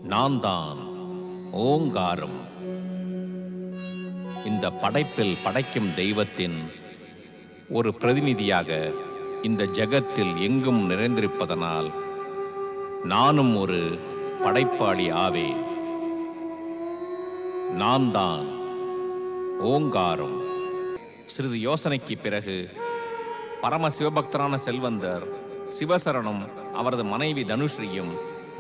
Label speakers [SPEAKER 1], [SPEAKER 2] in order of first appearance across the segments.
[SPEAKER 1] நான் தான் ஓங்காரம். இந்த படைப்பில் படைக்கும் தெய்வத்தின் ஒரு பிரதிநிதியாக இந்த ஜகத்தில் எங்கும் நிறைந்திருப்பதனால் நானும் ஒரு படைப்பாளி ஆவேன். நான் தான் ஓங்காரம். சிறிது யோசனைக்கு பிறகு பரம சிவபக்தரான செல்வந்தர் சிவசரணும் அவரது மனைவி தனுஸ்ரீயும்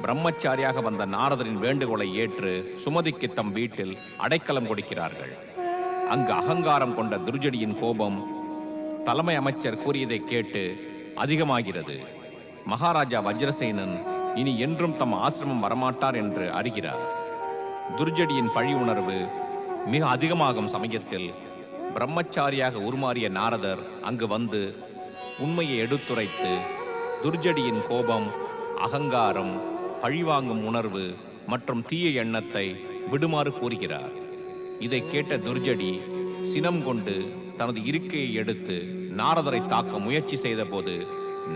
[SPEAKER 1] பிரம்மச்சாரியாக வந்த நாரதரின் வேண்டுகோளை ஏற்று சுமதிக்கு தம் வீட்டில் அடைக்கலம் கொடுக்கிறார்கள். அங்கு அகங்காரம் கொண்ட துர்ஜடியின் கோபம் தலைமை அமைச்சர் கூறியதை கேட்டு அதிகமாகிறது. மகாராஜா வஜ்ரசேனன் இனி என்றும் தம் ஆசிரமம் வரமாட்டார் என்று அறிகிறார். துர்ஜடியின் பழி உணர்வு மிக அதிகமாகும் சமயத்தில் பிரம்மச்சாரியாக உருமாறிய நாரதர் அங்கு வந்து உண்மையை எடுத்துரைத்து துர்ஜடியின் கோபம், அகங்காரம், பழிவாங்கும் உணர்வு மற்றும் தீய எண்ணத்தை விடுமாறு கூறுகிறார். இதை கேட்ட துர்ஜடி சினம் கொண்டு தனது இருக்கையை எடுத்து நாரதரை தாக்க முயற்சி செய்தபோது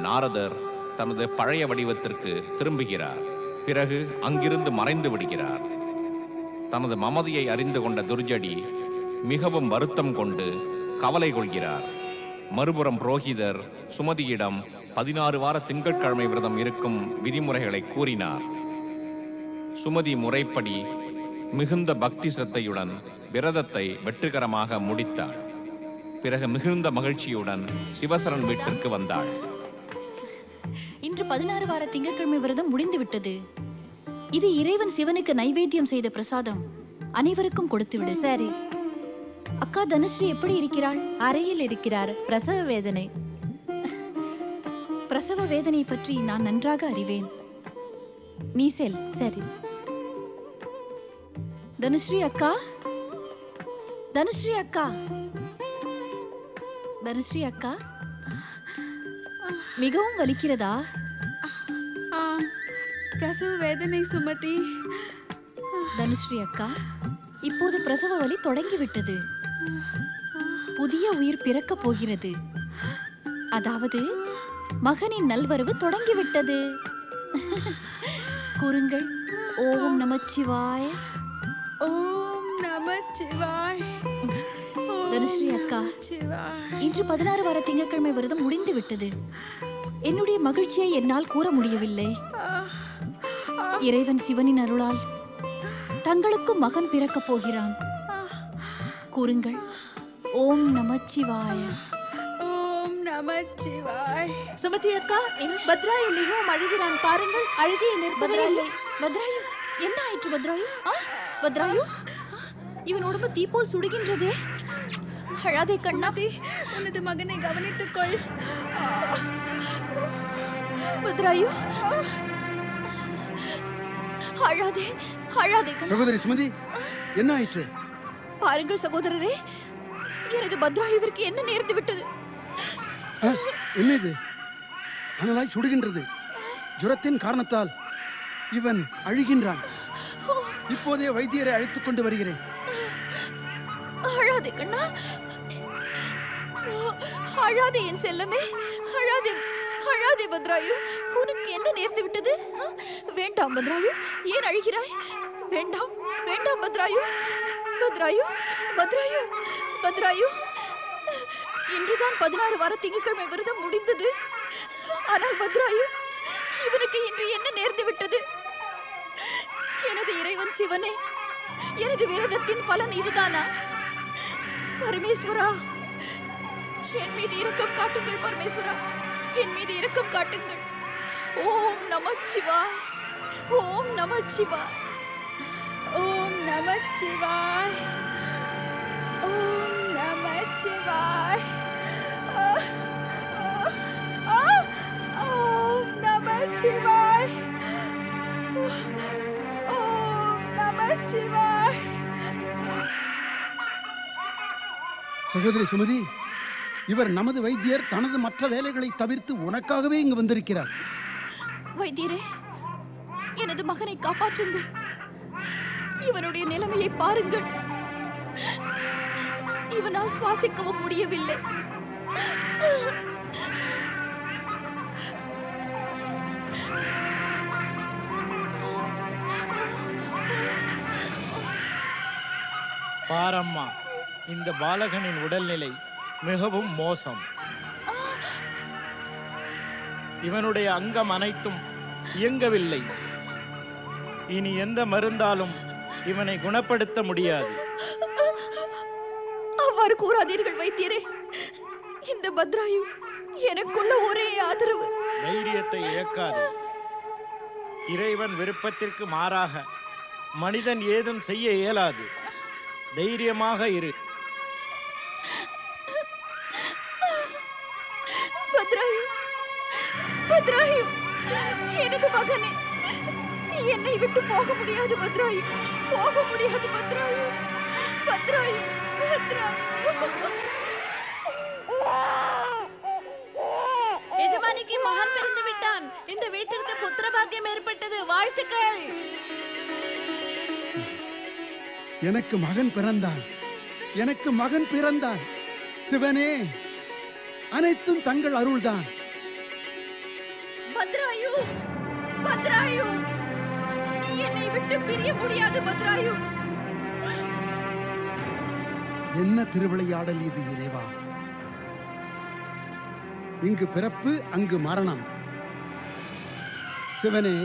[SPEAKER 1] நாரதர் தனது பழைய வடிவத்திற்கு திரும்புகிறார். பிறகு அங்கிருந்து மறைந்து விடுகிறார். தனது மமதியை அறிந்து கொண்ட துர்ஜடி மிகவும் வருத்தம் கொண்டு கவலை கொள்கிறார். மறுபுறம் புரோகிதர் சுமதியிடம் 16 வார திங்கட்கிழமை விரதம் இருக்கும் விதிமுறைகளை கூறினார். சுமதி முறைப்படி மிகுந்த பக்தி சிரத்தையுடன் விரதத்தை வெற்றிகரமாக முடித்தாள். பிறகு மிகுந்த மகிழ்ச்சியுடன் சிவசரன் வீட்டிற்கு வந்தாள்.
[SPEAKER 2] இன்று 16 வார திங்கட்கிழமை விரதம் முடிந்து விட்டது. இது இறைவன் சிவனுக்கு நைவேத்தியம் செய்த பிரசாதம். அனைவருக்கும் கொடுத்து விடு.
[SPEAKER 3] சரி.
[SPEAKER 2] அக்கா தனுஸ்ரீ எப்படி இருக்கிறாள்?
[SPEAKER 3] அறையில் இருக்கிறார். பிரசவ வேதனை.
[SPEAKER 2] பிரசவ வேதனை பற்றி நான் நன்றாக அறிவேன். நீ செல்.
[SPEAKER 3] சரி.
[SPEAKER 2] தனுஸ்ரீ அக்கா, தனுஸ்ரீ அக்கா, தனுஸ்ரீ அக்கா, மிகவும் வலிக்கிறதா?
[SPEAKER 4] பிரசவ வேதனை சுமதி.
[SPEAKER 2] தனுஸ்ரீ அக்கா, இப்போது பிரசவ வலி தொடங்கிவிட்டது. புதிய உயிர் பிறக்க போகிறது. அதாவது மகனின் நல்வரவு தொடங்கிவிட்டது. கூறுங்கள். ஓம் நமச்சிவாய.
[SPEAKER 4] ஓம் நமச்சிவாய.
[SPEAKER 2] தனுஸ்ரீ அக்கா, இன்று 16 வார திங்கட்கிழமை விரதம் முடிந்து விட்டது. என்னுடைய மகிழ்ச்சியை என்னால் கூற முடியவில்லை. இறைவன் சிவனின் அருளால் தங்களுக்கும் மகன் பிறக்கப் போகிறான். கூறுங்கள். ஓம் நமச்சிவாய.
[SPEAKER 4] ஓம் நமச்சிவாய.
[SPEAKER 3] சுமதி அக்கா, பத்ராயு மிகவும் அழுகிறான். பாருங்கள், அழுகையை நிறுத்தவே இல்லை.
[SPEAKER 2] பத்ராயு, என்ன ஆயிற்று பத்ராயு? பத்ராயு, இவன் உடம்பு தீப்போல் சுடுகின்றதே. அழாதே கண்ணாதி,
[SPEAKER 4] உனது மகனை கவனித்துக்கொள்.
[SPEAKER 2] பத்ராயு, அழாதே, அழாதே.
[SPEAKER 5] சகோதரி சுமதி, என்ன ஆயிற்று?
[SPEAKER 2] பாருங்கள் சகோதரரே, எனது பத்ராயுவிற்கு என்ன நேர்ந்து விட்டது?
[SPEAKER 5] என்ன இது? அனலாய் சுடுகின்றது. ஜுரத்தின் காரணத்தால் இவன் அழுகின்றான். இப்போதே வைத்தியரை அழைத்துக் கொண்டு வருகிறேன்.
[SPEAKER 2] அழாதே கண்ணா, அழாதே என் செல்லமே, அழாதே, அழாதே பத்ராயு. உனக்கு என்ன நேர்ந்து விட்டது? வேண்டாம் பத்ராயு, ஏன் அழுகிறாய்? வேண்டாம், வேண்டாம் பத்ராயு, பத்ராயு, பத்ராயு, பத்ராயு. இன்றுதான் 16 வார திங்கட்கிழமை விரதம் முடிந்தது. ஆனால் பத்ராயு, இவனுக்கு இன்று என்ன நேர்ந்து விட்டது? எனது இறைவன் சிவனே, எனது விரதத்தின் பலன் இதுதானா? பரமேஸ்வரா, என் மீது இரக்கம் காட்டுங்கள். பரமேஸ்வரா, என் மீது இரக்கம் காட்டுங்கள். ஓம் நமச்சிவாய். ஓம் நமச்சிவாய்.
[SPEAKER 4] ஓம் நமச்சிவாய். ஓம் நமச்சிவாய். ஓம் நமச்சிவாய். ஓம் நமச்சிவாய்.
[SPEAKER 5] சகோதரி சுமதி, இவர் நமது வைத்தியர். தனது மற்ற வேலைகளை தவிர்த்து உனக்காகவே இங்கு வந்திருக்கிறார்.
[SPEAKER 2] வைத்தியரே, எனது மகனை காப்பாற்றுங்கள். இவனுடைய நிலைமையை பாருங்கள். இவனால் சுவாசிக்கவும் முடியவில்லை.
[SPEAKER 6] பாரம்மா, இந்த பாலகனின் உடல்நிலை மிகவும் மோசம். இவனுடைய அங்கம் அனைத்தும் இயங்கவில்லை. இனி எந்த மருந்தாலும் இவனை குணப்படுத்த முடியாது.
[SPEAKER 2] அவ்வாறு கூறாதீர்கள் வைத்தியரே. இந்த பத்ராயு எனக்குள்ள ஒரே ஆதரவு.
[SPEAKER 6] தைரியத்தை இழக்காது. இறைவன் விருப்பத்திற்கு மாறாக மனிதன் ஏதும் செய்ய இயலாது. தைரியமாக இரு.
[SPEAKER 2] பத்ராயு, பத்ராயு, எனது மகனே, நீ என்னை விட்டு போக முடியாது பத்ராயு, போக முடியாது பத்ராயு, பத்ராயு, பத்ராயு.
[SPEAKER 3] எஜமானிக்கு மகன் பிறந்து விட்டான். இந்த வீட்டிற்கு புத்திர பாக்கியம் ஏற்பட்டது. வாழ்த்துக்கள்.
[SPEAKER 5] எனக்கு மகன் பிறந்தான், எனக்கு மகன் பிறந்தான். சிவனே, அனைத்தும் தங்கள் அருள்தான்.
[SPEAKER 2] பத்ராயு, பத்ராயு, நீ என்னை விட்டு பிரிய முடியாது பத்ராயு.
[SPEAKER 5] என்ன திருவிளையாடல் இது இறைவா! இங்கு பிறப்பு, அங்கு மரணம். சிவனே,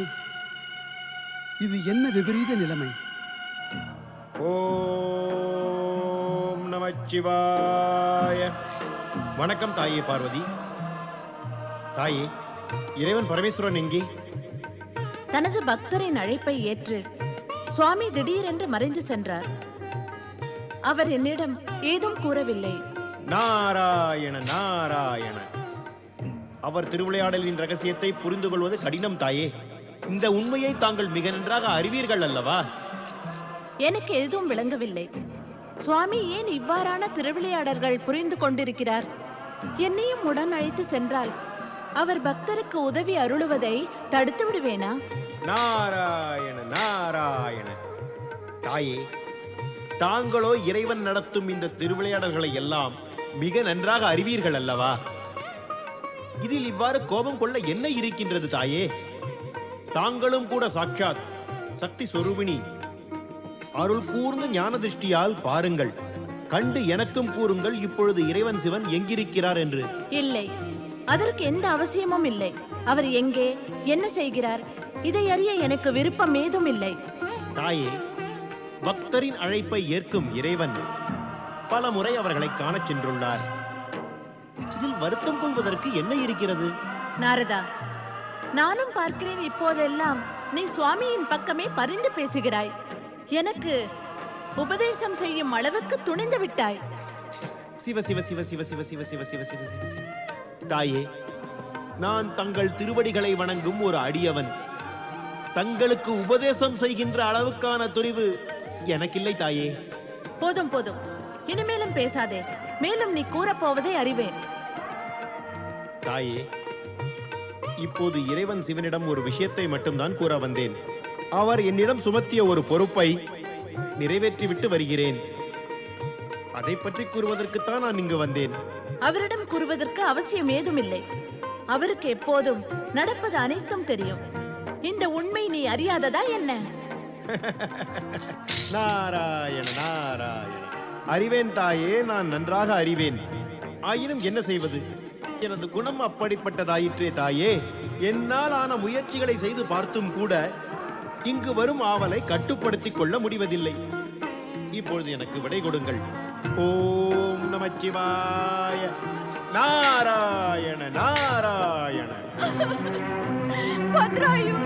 [SPEAKER 5] இது என்ன விபரீத நிலைமை?
[SPEAKER 7] ஓம் நமச்சிவாய. வணக்கம் தாயே பார்வதி. தாயே, இறைவன் பரமேஸ்வரன் எங்கே?
[SPEAKER 3] தனது பக்தரின் அழைப்பை ஏற்று சுவாமி திடீரென்று மறைந்து சென்றார். அவர் என்னிடம் ஏதும் கூறவில்லை.
[SPEAKER 7] நாராயண நாராயண. அவர் திருவிளையாடலின் ரகசியத்தை புரிந்து கொள்வது கடினம் தாயே. இந்த உண்மையை தாங்கள் மிக நன்றாக அறிவீர்கள் அல்லவா?
[SPEAKER 3] எனக்கு எதுவும் விளங்கவில்லை. சுவாமி ஏன் இவ்வாறான திருவிளையாடல்கள் புரிந்து கொண்டிருக்கிறார்? என்னையும் உடன் அழைத்து சென்றால் அவர் பக்தருக்கு உதவி அருளுவதை தடுத்து விடுவேனா?
[SPEAKER 7] நாராயண நாராயண. தாயே, தாங்களோ இறைவன் நடத்தும் இந்த திருவிளையாடல்களை எல்லாம் மிக நன்றாக அறிவீர்கள் அல்லவா? இதில் இவ்வாறு கோபம் கொள்ள என்ன இருக்கின்றது தாயே? தாங்களும் கூட சாட்சாத் சக்தி சொரூபிணி. அருள் கூர்ந்த ஞான திருஷ்டியால் பாருங்கள், கண்டு எனக்கும் கூறுங்கள், இப்பொழுது இறைவன் சிவன் எங்கிருக்கிறார் என்று.
[SPEAKER 3] இல்லை, அதற்கு எந்த அவசியமும் இல்லை. அவர் எங்கே, என்ன செய்கிறார், இதை அறிய எனக்கு விருப்பம் ஏதும் இல்லை.
[SPEAKER 7] தாயே, பக்தரின் அழைப்பை ஏற்கும் இறைவன் பல முறை அவர்களை காணச் சென்றுள்ளார். இதில் வருத்தம் கொள்வதற்கு என்ன இருக்கிறது?
[SPEAKER 3] நாரதா, நானும் பார்க்கிறேன், இப்போதெல்லாம் நீ சுவாமியின் பக்கமே பரிந்து பேசுகிறாய். எனக்கு உபதேசம் செய்யும் அளவுக்கு துணிந்து விட்டாய்.
[SPEAKER 7] சிவ சிவ சிவ சிவ சிவ சிவ சிவ சிவ சிவ சிவ சிவ. தாயே, நான் தங்கள் திருவடிகளை வணங்கும் ஒரு அடியவன். தங்களுக்கு உபதேசம் செய்கின்ற அளவுக்கான துணிவு எனக்கில்லை தாயே.
[SPEAKER 3] போதும் போதும், இனிமேலும் பேசாதே. மேலும் நீ கூறப்போவதை அறிவேன்.
[SPEAKER 7] தாயே, இப்போது இறைவன் சிவனிடம் ஒரு விஷயத்தை மட்டும்தான் கூற வந்தேன். அவர் என்னிடம் சுமத்திய ஒரு பொறுப்பை நிறைவேற்றிவிட்டு வருகிறேன். அதை பற்றி கூறுவதற்குத்தான் நான் இங்கு வந்தேன்.
[SPEAKER 3] அவரிடம் கூறுவதற்கு அவசியம் ஏதும் இல்லை. அவருக்கு எப்போதும் நடப்பது அனைத்தும் தெரியும். இந்த உண்மை நீ அறியாததா என்ன?
[SPEAKER 7] நாராயண நாராயண. அறிவேன் தாயே, நான் நன்றாக அறிவேன். ஆயினும் என்ன செய்வது? எனது குணம் அப்படிப்பட்டதாயிற்றே தாயே. என்னால் ஆன முயற்சிகளை செய்து பார்த்தும் கூட இங்கு வரும் ஆவலை கட்டுப்படுத்திக் கொள்ள முடிவதில்லை. இப்பொழுது எனக்கு விடை கொடுங்கள். ஓம் நமச்சிவாய. நாராயண நாராயண.
[SPEAKER 2] பத்ராயு,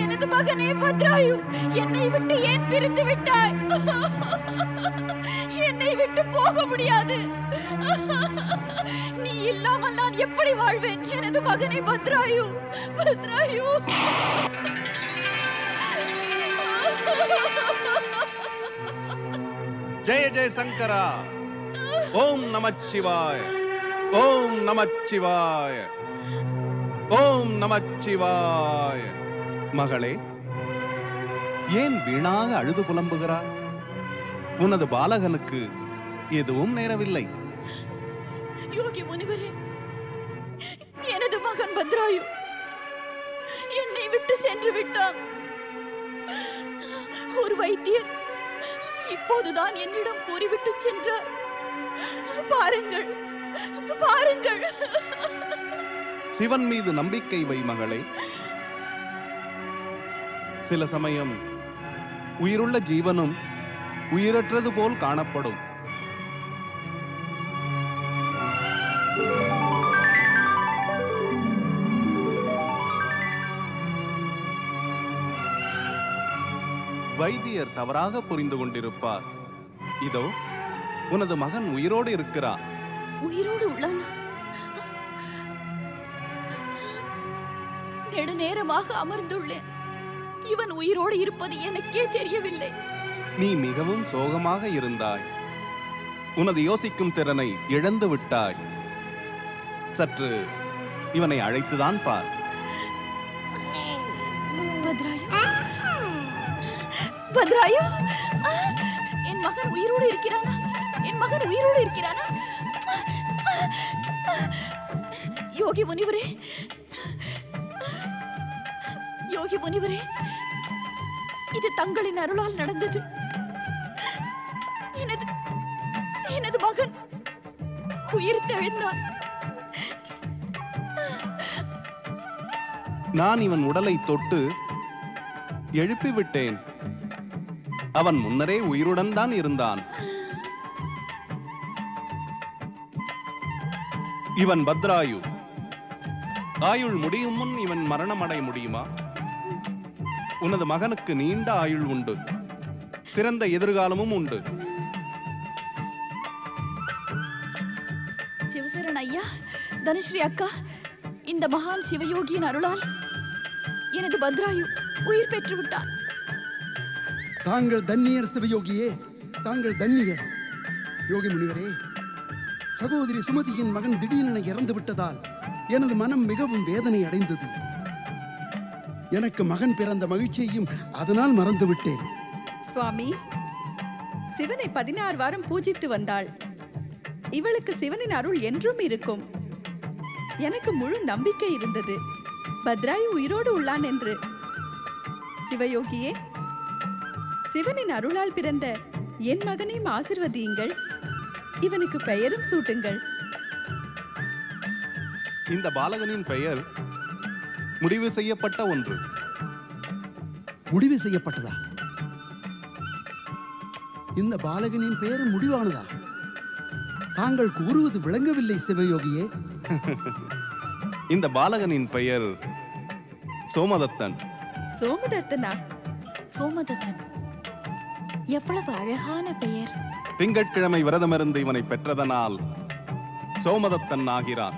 [SPEAKER 2] எனது மகனே பத்ராயு, என்னை விட்டு ஏன் பிரிந்து விட்டாய்? என்னை விட்டு போக முடியாது. நீ இல்லாமல் நான் எப்படி வாழ்வேன்? எனது மகனே பத்ராயு, பத்ராயு.
[SPEAKER 8] ஜெய ஜெய சங்கரா. ஓம் நமச்சிவாய. ஓம் நமச்சிவாய. ஓம் நமச்சிவாய. மகளே, ஏன் வீணாக அழுது புலம்புகிறாய்? உனது பாலகனுக்கு எதுவும் நேரவில்லை.
[SPEAKER 2] யோகி முனிவரே, எனது மகன் பத்ராயு என்னை விட்டு சென்று விட்டான். ஒரு வைத்தியர் இப்போதுதான் என்னிடம் கூறிவிட்டு சென்றார். பாருங்கள், பாருங்கள்.
[SPEAKER 8] சிவன் மீது நம்பிக்கை வை மகளே. சில சமயம் உயிருள்ள ஜீவனும் உயிரற்றது போல் காணப்படும். வைத்தியர் தவறாக புரிந்து கொண்டிருப்பார். இதோ உனது மகன் உயிரோடு இருக்கிறார்.
[SPEAKER 2] உயிரோடு உள்ளானா? நெடுநேரமாக அமர்ந்துள்ளேன். இவன் உயிரோடு இருப்பது எனக்கே தெரியவில்லை.
[SPEAKER 8] நீ மிகவும் சோகமாக இருந்தாய். உனது யோசிக்கும் திறனை இழந்து விட்டாய். சற்று இவனை அழைத்துதான் பார்.
[SPEAKER 2] பத்ராயு, பத்ராயு, என் மகன் உயிரோடு இருக்கிறானா? என் மகன் உயிரோடு இருக்கிறானா? யோகி முனிவரே, யோகி முனிவரே, இது தங்களின் அருளால் நடந்தது. எனது மகன் உயிர் தெழுந்தான்.
[SPEAKER 8] நான் இவன் உடலை தொட்டு எழுப்பிவிட்டேன். அவன் முன்னரே உயிருடன் தான் இருந்தான். இவன் பத்ராயு. ஆயுள் முடியும் முன் இவன் மரணம் அடைய முடியுமா? உனது மகனுக்கு நீண்ட ஆயுள் உண்டு, சிறந்த எதிர்காலமும் உண்டு.
[SPEAKER 2] சிவசரண ஐயா, தனுஸ்ரீ அக்கா, இந்த மகான் சிவயோகியின் அருளால் எனது பத்ராயு உயிர் பெற்று விட்டான்.
[SPEAKER 5] தாங்கள் தன்னியர் சிவயோகியே, தாங்கள் தன்னியர். யோகி முனிவரே, சகோதரி சுமதியின் மகன் திடீரென இறந்து விட்டதால் எனது மனம் மிகவும் வேதனை அடைந்தது. எனக்கு மகன் பிறந்த மகிழ்ச்சியையும் அதனால் மறந்து விட்டேன்.
[SPEAKER 4] சுவாமி, சிவனை 16 வாரம் பூஜித்து வந்தாள். இவளுக்கு சிவனின் அருள் என்றும் இருக்கும். எனக்கு முழு நம்பிக்கை இருந்தது பத்ராயு உயிரோடு உள்ளான் என்று. சிவயோகியே, சிவனின் அருளால் பிறந்த என் மகனையும் ஆசிர்வதியுங்கள். இவனுக்கு பெயரும் சூட்டுங்கள்.
[SPEAKER 8] இந்த பாலகனின் பெயர் முடிவு செய்யப்பட்ட ஒன்று.
[SPEAKER 5] முடிவு செய்யப்பட்டதா? இந்த பாலகனின் பெயர் முடிவானதா? தாங்கள் கூறுவது விளங்கவில்லை சிவயோகியே.
[SPEAKER 8] இந்த பாலகனின் பெயர் சோமதத்தன்.
[SPEAKER 4] சோமதத்தனா?
[SPEAKER 2] சோமதத்தன் எவ்வளவு அழகான பெயர்.
[SPEAKER 8] திங்கட்கிழமை விரதமிருந்து இவனை பெற்றதனால் சோமதத்தன் ஆகிறான்.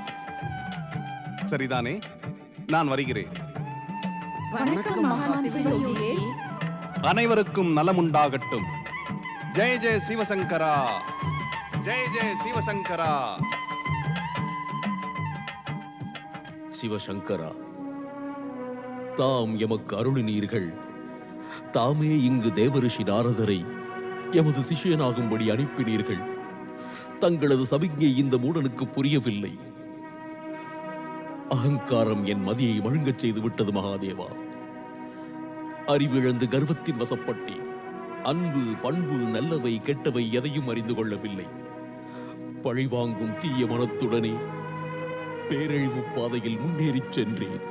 [SPEAKER 8] சரிதானே? நான் வருகிறேன்.
[SPEAKER 4] வணக்கம் மகான் சிவயோகியே.
[SPEAKER 8] அனைவருக்கும் நலம் உண்டாகட்டும். ஜெய ஜெய சிவசங்கரா, ஜெய ஜெய சிவசங்கரா.
[SPEAKER 9] சிவசங்கரா, தாம் எமக்கு அருளினீர்கள். தாமே இங்கு தேவரிஷி நாரதரை எமது சிஷ்யனாகும்படி அனுப்பினீர்கள். தங்களது சமிக்ஞை இந்த மூடனுக்கு புரியவில்லை. அகங்காரம் என் மதியை மழுங்கச் செய்து விட்டது மகாதேவா. அறிவிழந்து கர்வத்தின் வசப்பட்டேன். அன்பு, பண்பு, நல்லவை, கெட்டவை எதையும் அறிந்து கொள்ளவில்லை. பழிவாங்கும் தீய மனத்துடனே பேரழிவு பாதையில் முன்னேறிச் சென்றேன்.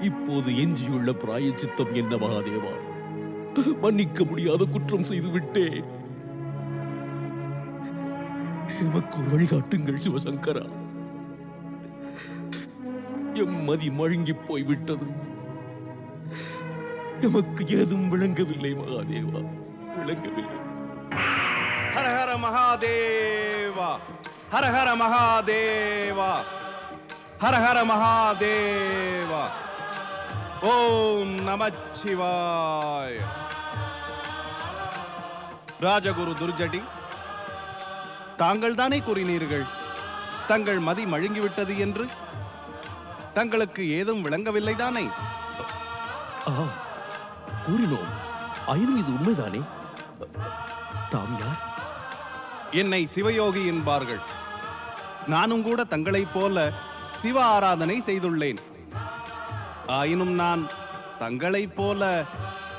[SPEAKER 9] இப்போது எஞ்சியுள்ள பிராயச்சித்தம் என்ன மகாதேவா? மன்னிக்க முடியாத குற்றம் செய்து விட்டேன். எமக்கு ஒரு வழிகாட்டுங்கள் சிவசங்கரா. எம் மதி மழுங்கி போய்விட்டது. எமக்கு ஏதும் விளங்கவில்லை மகாதேவா, விளங்கவில்லை.
[SPEAKER 8] ஹர ஹர மகாதேவா, ஹர ஹர மகாதேவா, ஹர ஹர மகாதேவா. ஓம் நமச்சிவாய. ராஜகுரு துர்ஜடி, தாங்கள் தானே கூறினீர்கள் தங்கள் மதி மழுங்கிவிட்டது என்று? தங்களுக்கு ஏதும் விளங்கவில்லை தானே?
[SPEAKER 9] கூறினோம். ஆயினும் இது உண்மைதானே? தாம் யார்?
[SPEAKER 8] என்னை சிவயோகி என்பார்கள். நானும் கூட தங்களைப் போல சிவ ஆராதனை செய்துள்ளேன். ஆயினும் நான் தங்களைப் போல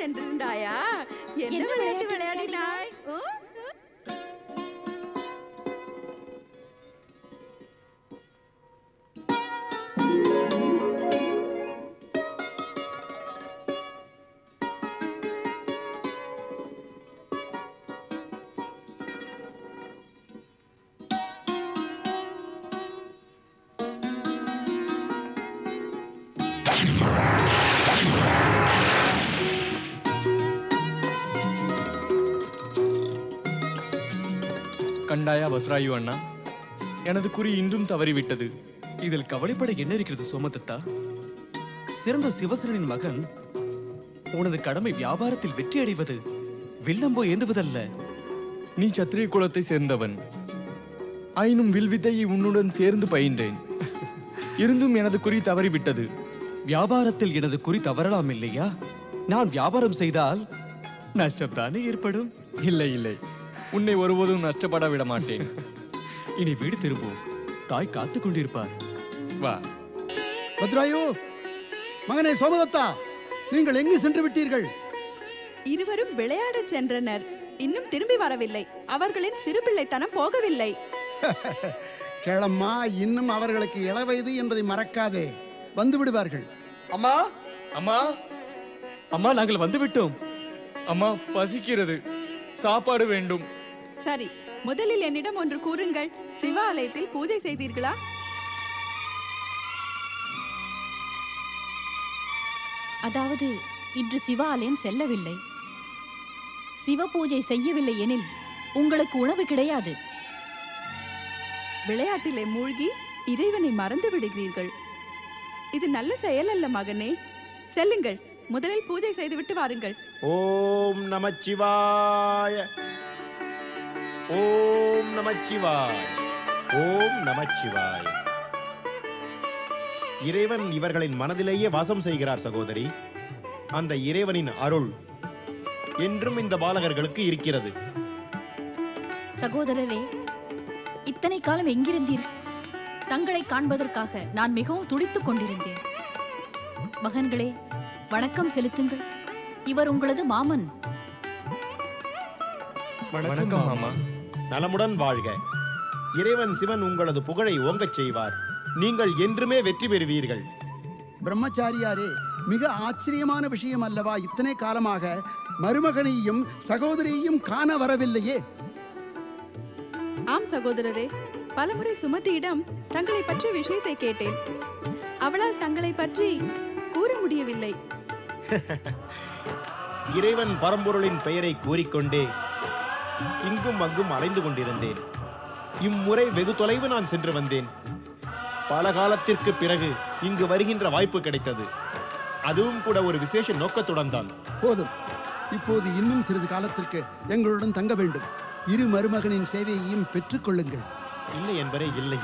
[SPEAKER 4] சென்றிருந்தாயா? என்ன விளையாட்டு விளையாடினாய்?
[SPEAKER 10] கண்டாயா பத்ராயு அண்ணா, எனது குறி இன்றும் தவறிவிட்டது. இதில் கவலைப்பட என்ன இருக்கிறது சோமதத்தா? சிறந்த சிவசரனின் மகன். உனது கடமை வியாபாரத்தில் வெற்றி அடைவது, வில்லம்போ ஏந்துவதல்ல. நீ சத்திரிய குலத்தை சேர்ந்தவன். ஆயினும் வில்வித்தையை உன்னுடன் சேர்ந்து பயின்றேன். இருந்தும் எனது குறி தவறிவிட்டது. வியாபாரத்தில் எனது குறி தவறலாம் இல்லையா? நான் வியாபாரம் செய்தால் நஷ்டம்தானே ஏற்படும். இல்லை இல்லை, உன்னை ஒருபோதும் நஷ்டப்பட விட மாட்டேன். இனி வீடு திரும்பும். தாய் காத்துக் கொண்டிருப்பார். வா.
[SPEAKER 5] பத்ராயு, மகனே சோமதத்தா, நீங்கள் எங்கு சென்று விட்டீர்கள்?
[SPEAKER 4] இருவரும் விளையாடச் சென்றனர். இன்னும் திரும்பி வரவில்லை. அவர்களின் சிறுபிள்ளைத்தனம் போகவில்லை.
[SPEAKER 5] கிழம்மா, இன்னும் அவர்களுக்கு இளவயது என்பதை மறக்காதே. வந்து விடுவார்கள்.
[SPEAKER 10] அம்மா, அம்மா, அம்மா, நாங்கள் வந்து விட்டோம். அம்மா, பசிக்கிறது, சாப்பாடு வேண்டும்.
[SPEAKER 4] சரி, முதலில் என்னிடம் ஒன்று கூறுங்கள். சிவாலயத்தில் பூஜை செய்தீர்களா?
[SPEAKER 2] அதாவது இன்று சிவாலயம் செல்லவில்லை. சிவ பூஜை செய்யவில்லை எனில் உங்களுக்கு உணவு கிடையாது.
[SPEAKER 4] விளையாட்டிலே மூழ்கி இறைவனை மறந்து விடுகிறீர்கள். இது நல்ல செயல் அல்ல மகனே. செல்லுங்கள், முதலில் பூஜை செய்துவிட்டு வாருங்கள்.
[SPEAKER 7] ஓம் நமச்சிவாய, ஓம் நமச்சிவாய, ஓம் நமச்சிவாய. இறைவன் இவர்களின் மனதிலேயே வாசம் செய்கிறார் சகோதரி. அந்த இறைவனின் அருள் என்றும் இந்த பாலகர்களுக்கு இருக்கிறது.
[SPEAKER 2] சகோதரரே, இத்தனை காலம் எங்கிருந்தீர்? தங்களை காண்பதற்காக நான் மிகவும் துடித்துக் கொண்டிருந்தேன். மகன்களே, வணக்கம் செலுத்துங்கள். இவர் உங்களது மாமன்.
[SPEAKER 10] வணக்கம் மாமா.
[SPEAKER 7] நலமுடன் வாழ்க. இறைவன் சிவன் உங்களது புகழை ஓங்கச் செய்வார். நீங்கள் என்றுமே வெற்றி பெறுவீர்கள்.
[SPEAKER 5] பிரம்மச்சாரியாரே, மிக ஆச்சரியமான விஷயம் அல்லவா? இத்தனை காலமாக மருமகனையும் சகோதரியையும் காண வரவில்லையே.
[SPEAKER 4] ஆம் சகோதரரே, பலமுறை சுமதியிடம் தங்களை பற்றிய விஷயத்தை கேட்டேன். அவளால் தங்களை பற்றி கூற முடியவில்லை.
[SPEAKER 7] இறைவன் பரம்பொருளின் பெயரை கூறிக்கொண்டே இங்கும் அங்கும் அலைந்து கொண்டிருந்தேன். இம்முறை வெகு தொலைவு நான் சென்று வந்தேன். பல காலத்திற்கு பிறகு இங்கு வருகின்ற வாய்ப்பு கிடைத்தது. அதுவும் கூட ஒரு விசேஷ நோக்கத்துடன் தான்.
[SPEAKER 5] போதும், இப்போது இன்னும் சிறிது காலத்திற்கு எங்களுடன் தங்க வேண்டும். இரு மருமகனின் சேவையையும் பெற்றுக் கொள்ளுங்கள்.
[SPEAKER 7] இல்லை என்பரே இல்லை.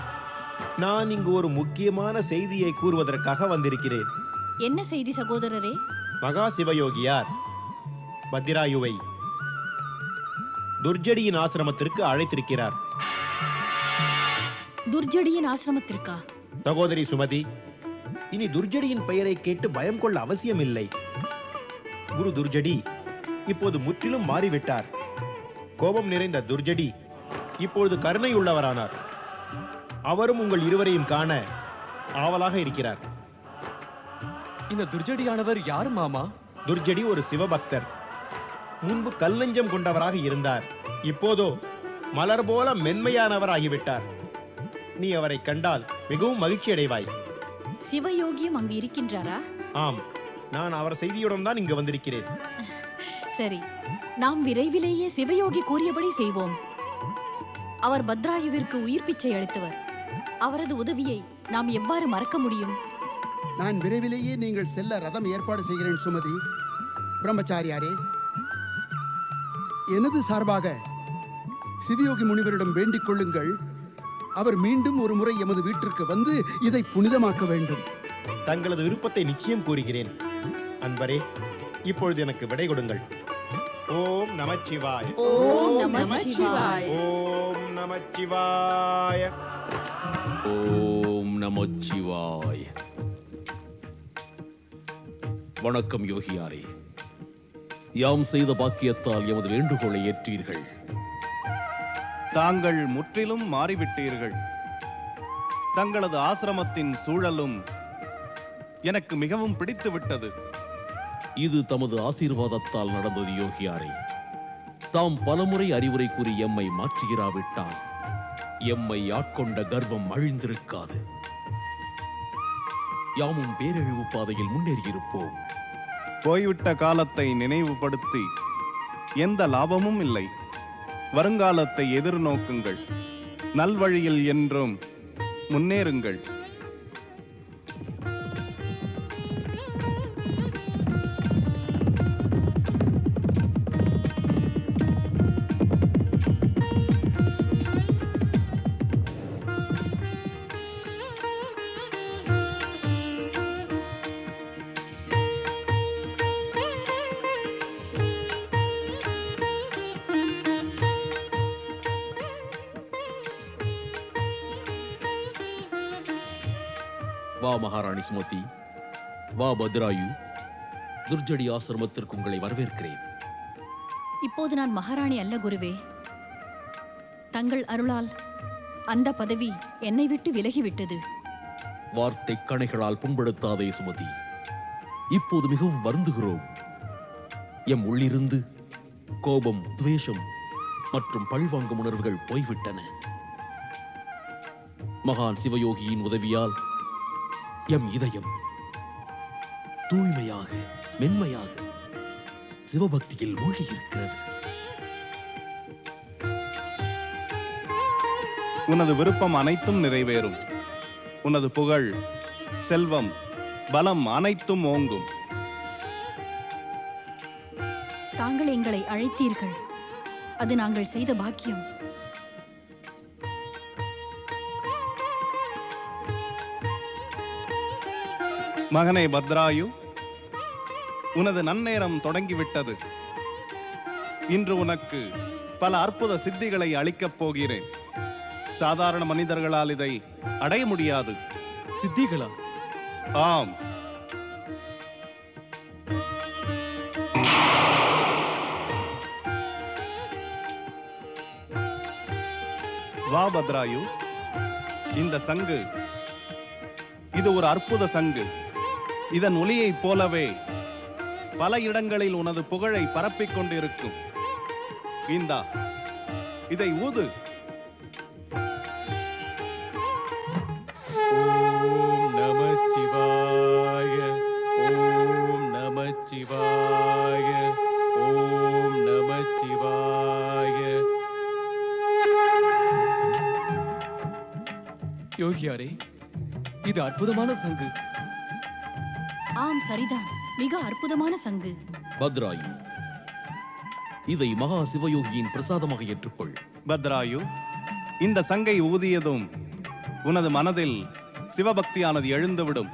[SPEAKER 7] நான் இங்கு ஒரு முக்கியமான செய்தியை கூறுவதற்காக வந்திருக்கிறேன்.
[SPEAKER 2] என்ன செய்தி சகோதரரே?
[SPEAKER 7] மகா சிவயோகியார் பத்திராயுவை துர்ஜடியின் ஆசிரமத்திற்கு அழைத்திருக்கிறார்.
[SPEAKER 2] துர்ஜடியின் ஆசிரமத்திற்கா?
[SPEAKER 7] சகோதரி சுமதி, இனி துர்ஜடியின் பெயரை கேட்டு பயம் கொள்ள அவசியமில்லை. குரு துர்ஜடி இப்போது முற்றிலும் மாறிவிட்டார். கோபம் நிறைந்த துர்ஜடி இப்பொழுது கருணை உள்ளவரானார். அவரும் உங்கள் இருவரையும் காண ஆவலாக இருக்கிறார்.
[SPEAKER 10] இந்த துர்ஜடியானவர் யார் மாமா?
[SPEAKER 7] துர்ஜடி ஒரு சிவபக்தர். முன்பு கல்லஞ்சம் கொண்டவராக இருந்தார். இப்போதோ மலர் போல மென்மையானவர் ஆகிவிட்டார். நீ அவரை கண்டால் மிகவும் மகிழ்ச்சி அடைவாய்.
[SPEAKER 2] சிவயோகியும் அங்கு இருக்கின்றாரா?
[SPEAKER 7] ஆம், நான் அவர் செய்தியுடன் தான் இங்கு வந்திருக்கிறேன்.
[SPEAKER 2] சரி, நாம் விரைவிலேயே சிவயோகி கூறியபடி செய்வோம். அவர் பத்ராயுவிற்கு உயிர் பிச்சை அளித்தவர். அவரது உதவியை நாம் எவ்வாறு மறக்க முடியும்?
[SPEAKER 5] நான் விரைவிலேயே நீங்கள் செல்ல ரதம் ஏற்பாடு செய்கிறேன் சுமதி. பிரம்மச்சாரியாரே, எனது சார்பாக சிவயோகி முனிவரிடம் வேண்டிக் கொள்ளுங்கள். அவர் மீண்டும் ஒரு முறை எமது வீட்டிற்கு வந்து இதை புனிதமாக்க வேண்டும்.
[SPEAKER 7] தங்களது விருப்பத்தை நிச்சயம் கூறுகிறேன். அன்பரே, இப்பொழுது எனக்கு விடை கொடுங்கள். ஓம் நமச்சிவாய,
[SPEAKER 2] ஓம் நமச்சிவாய,
[SPEAKER 7] ஓம் நமச்சிவாய,
[SPEAKER 9] ஓம் நமச்சிவாய. வணக்கம் யோகியாரே. யாம் செய்த பாக்கியத்தால் எமது வேண்டுகோளை ஏற்றீர்கள்.
[SPEAKER 8] தாங்கள் முற்றிலும் மாறிவிட்டீர்கள். தங்களது ஆசிரமத்தின் சூழலும் எனக்கு மிகவும் பிடித்து விட்டது.
[SPEAKER 9] இது தமது ஆசீர்வாதத்தால் நடந்தது யோகியாரே. தாம் பலமுறை அறிவுரை கூறி எம்மை மாற்றுகிறாவிட்டால் எம்மை ஆட்கொண்ட கர்வம் அழிந்திருக்காது. யாமும் பேரழிவு பாதையில் முன்னேறியிருப்போம்.
[SPEAKER 8] போய்விட்ட காலத்தை நினைவுபடுத்தி எந்த லாபமும் இல்லை. வருங்காலத்தை எதிர்நோக்குங்கள். நல்வழியில் என்றும் முன்னேறுங்கள்.
[SPEAKER 9] வா மகாராணி சுமதி, வா பத்ராயு. துர்ஜடி ஆசிரமத்திற்கு உங்களை வரவேற்கிறேன்.
[SPEAKER 2] இப்போது நான் மகாராணி அல்ல குருவே. தங்கள் அருளால் அந்த பதவி என்னை விட்டு விலகிவிட்டது.
[SPEAKER 9] வார்த்தை கணைகளால் புண்படுத்தாதே சுமதி. இப்போது மிகவும் வருந்துகிறோம். எம் உள்ளிருந்து கோபம், துவேஷம் மற்றும் பழிவாங்கும் உணர்வுகள் போய்விட்டன. மகான் சிவயோகியின் உதவியால் எம் இதயம் தூய்மையாக, மென்மையாக சிவபக்தியில் மூழ்கியிருக்கிறது.
[SPEAKER 8] உனது விருப்பம் அனைத்தும் நிறைவேறும். உனது புகழ், செல்வம், பலம் அனைத்தும் ஓங்கும்.
[SPEAKER 2] தாங்கள் எங்களை அழைத்தீர்கள். அது நாங்கள் செய்த பாக்கியம்.
[SPEAKER 8] மகனே பத்ராயு, உனது நன்னேரம் தொடங்கிவிட்டது. இன்று உனக்கு பல அற்புத சித்திகளை அளிக்கப் போகிறேன். சாதாரண மனிதர்களால் இதை அடைய முடியாது.
[SPEAKER 10] சித்திகளா?
[SPEAKER 8] ஆம். வா பத்ராயு, இந்த சங்கு இது ஒரு அற்புத சங்கு. இதன் ஒலியைப் போலவே பல இடங்களில் உனது புகழை பரப்பிக் கொண்டிருக்கும். இந்தா, இதை ஊது.
[SPEAKER 10] ஓம் நமச்சிவாய, ஓம் நமச்சிவாய, ஓம் நமச்சிவாய. யோகியாரே, இது அற்புதமான சங்கு.
[SPEAKER 2] ஆம், சரிதான். மிக அற்புதமான சங்கு.
[SPEAKER 9] பத்ராயு, இதை மகா சிவயோகியின் பிரசாதமாக ஏற்றுக்கொள்.
[SPEAKER 8] பத்ராயு, இந்த சங்கை ஊதியதும் உனது மனதில் சிவபக்தியானது எழுந்துவிடும்.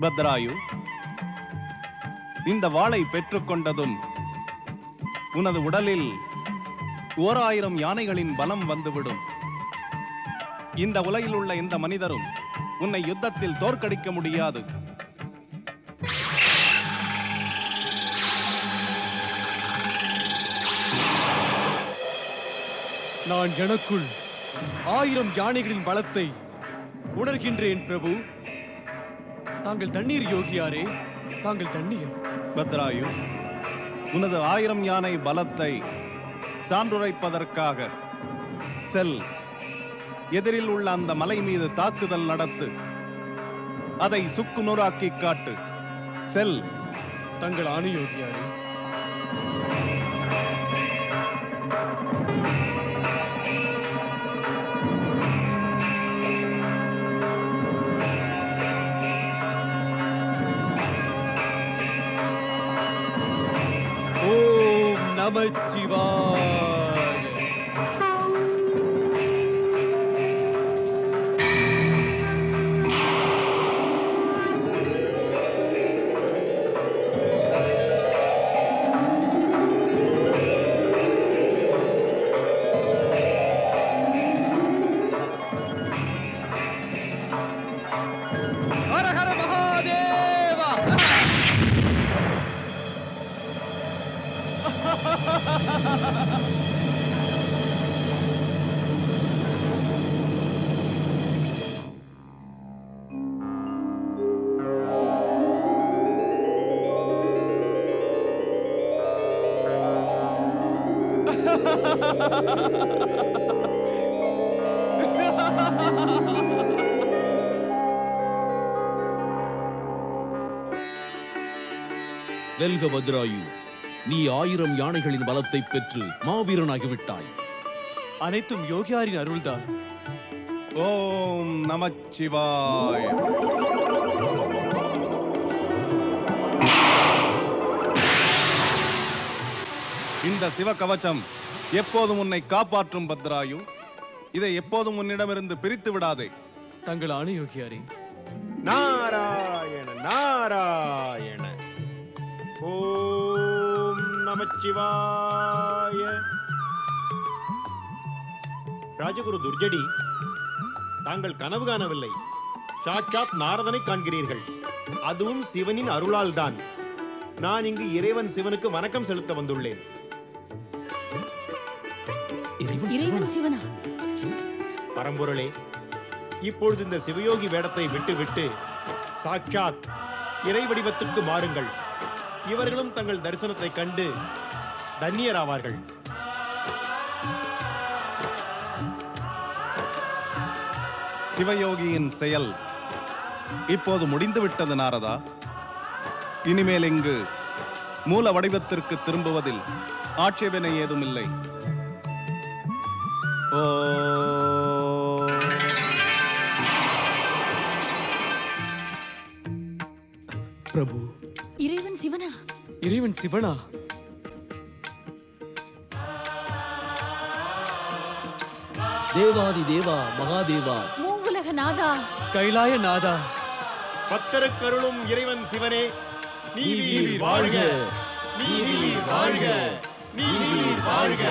[SPEAKER 8] பத்ராயு, இந்த வாளை பெற்றுக்கொண்டதும் உனது உடலில் 1000 யானைகளின் பலம் வந்துவிடும். இந்த உலகில் உள்ள எந்த மனிதரும் உன்னை யுத்தத்தில் தோற்கடிக்க முடியாது.
[SPEAKER 10] நான் எனக்குள் 1000 யானைகளின் பலத்தை உணர்கின்றேன் பிரபு. தாங்கள் தண்ணீர் யோகியாரே, தாங்கள் தண்ணீர்.
[SPEAKER 8] பத்ராயு, உனது 1000 யானை பலத்தை சான்றுரைப்பதற்காக செல். எதிரில் உள்ள அந்த மலை மீது தாக்குதல் நடத்து. அதை சுக்கு நூறாக்கி காட்டு. செல்.
[SPEAKER 10] தங்கள் ஆணை யோகியாரே. ஓம் நமச்சிவாய. ஹர ஹர மகாதேவா.
[SPEAKER 9] வெல்க பத்ராயு, நீ 1000 யானைகளின் பலத்தை பெற்று மாவீரனாகிவிட்டாய்.
[SPEAKER 10] அனைத்தும் யோகியாரின் அருள்தான்.
[SPEAKER 8] ஓம் நமச்சிவாய. இந்த சிவகவச்சம் எப்போதும் உன்னை காப்பாற்றும் பத்ராயு. இதை எப்போதும் உன்னிடமிருந்து பிரித்து விடாதே.
[SPEAKER 10] தங்கள் ஆணை யோகியாரே.
[SPEAKER 7] நாராயண நாராயண. ஓம் நமச்சிவாய. ராஜகுரு துர்ஜடி, தாங்கள் கனவு காணவில்லை. சாட்சாத் நாரதனை காண்கிறீர்கள். அதுவும் சிவனின் அருளால் தான். நான் இங்கு இறைவன் சிவனுக்கு வணக்கம் செலுத்த வந்துள்ளேன்.
[SPEAKER 2] இறைவன் சிவனா?
[SPEAKER 7] பரம்பொருளே, இப்பொழுது இந்த சிவயோகி வேடத்தை விட்டுவிட்டு சாட்சாத் இறை வடிவத்திற்கு மாறுங்கள். இவர்களும் தங்கள் தரிசனத்தை கண்டு தன்னியராவார்கள்.
[SPEAKER 8] சிவயோகியின் செயல் இப்போது முடிந்துவிட்டது நாரதா. இனிமேல் இங்கு மூல வடிவத்திற்கு திரும்புவதில் ஆட்சேபனை ஏதும் இல்லை.
[SPEAKER 10] பிரபு,
[SPEAKER 2] இறைவன் சிவனா?
[SPEAKER 10] இறைவன் சிவனா?
[SPEAKER 9] தேவாதி தேவா மகாதேவா,
[SPEAKER 2] மூவுலக நாதா,
[SPEAKER 10] கைலாய நாதா,
[SPEAKER 7] பக்தருக்கருளும் இறைவன் சிவனே, நீ வீர் வாழ்க, நீ வீர் வாழ்க, நீ வீர் வாழ்க.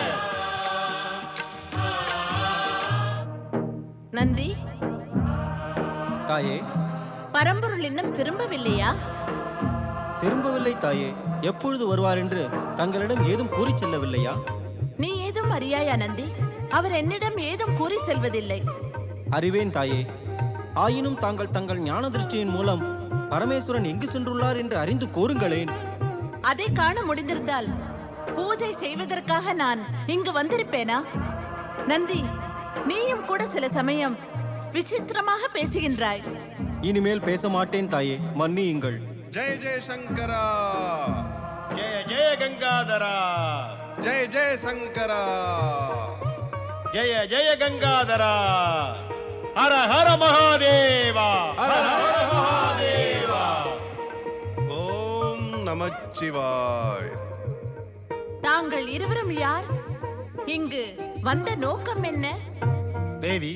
[SPEAKER 3] நந்தி,
[SPEAKER 11] தாயே,
[SPEAKER 3] பரம்பொருள் இன்னும் திரும்பவில்லையா?
[SPEAKER 11] திரும்பவில்லை தாயே. எப்பொழுது வருவார் என்று தங்களிடம் ஏதும் கூறி செல்லவில்லையா?
[SPEAKER 3] நீ ஏதும் அறியாயா நந்தி? அவர் என்னிடம் ஏதும் கூறி செல்வதில்லை.
[SPEAKER 11] அறிவேன் தாயே. ஆயினும் தாங்கள் தங்கள் ஞான திருஷ்டியின் மூலம் பரமேஸ்வரன் எங்கு சென்றுள்ளார் என்று அறிந்து கூறுங்களேன்.
[SPEAKER 3] அதை காண முடிந்திருந்தால் பூஜை செய்வதற்காக நான் இங்கு வந்திருப்பேனா? நந்தி, நீயும் கூட சில சமயம் விசித்திரமாக பேசுகின்றாய்.
[SPEAKER 11] இனிமேல் பேச மாட்டேன் தாயே, மன்னியுங்கள்.
[SPEAKER 8] ஜெய ஜெய சங்கரா,
[SPEAKER 7] ஜெய ஜெய கங்காதரா,
[SPEAKER 8] ஜெய ஜெய சங்கரா,
[SPEAKER 7] ஜெய ஜெய கங்காதரா. ஹர ஹர மகாதேவா, ஹர ஹர மகாதேவா.
[SPEAKER 8] ஓம் நமச்சிவாய.
[SPEAKER 3] தாங்கள் இருவரும் யார்? இங்கு வந்த நோக்கம் என்ன?
[SPEAKER 7] தேவி,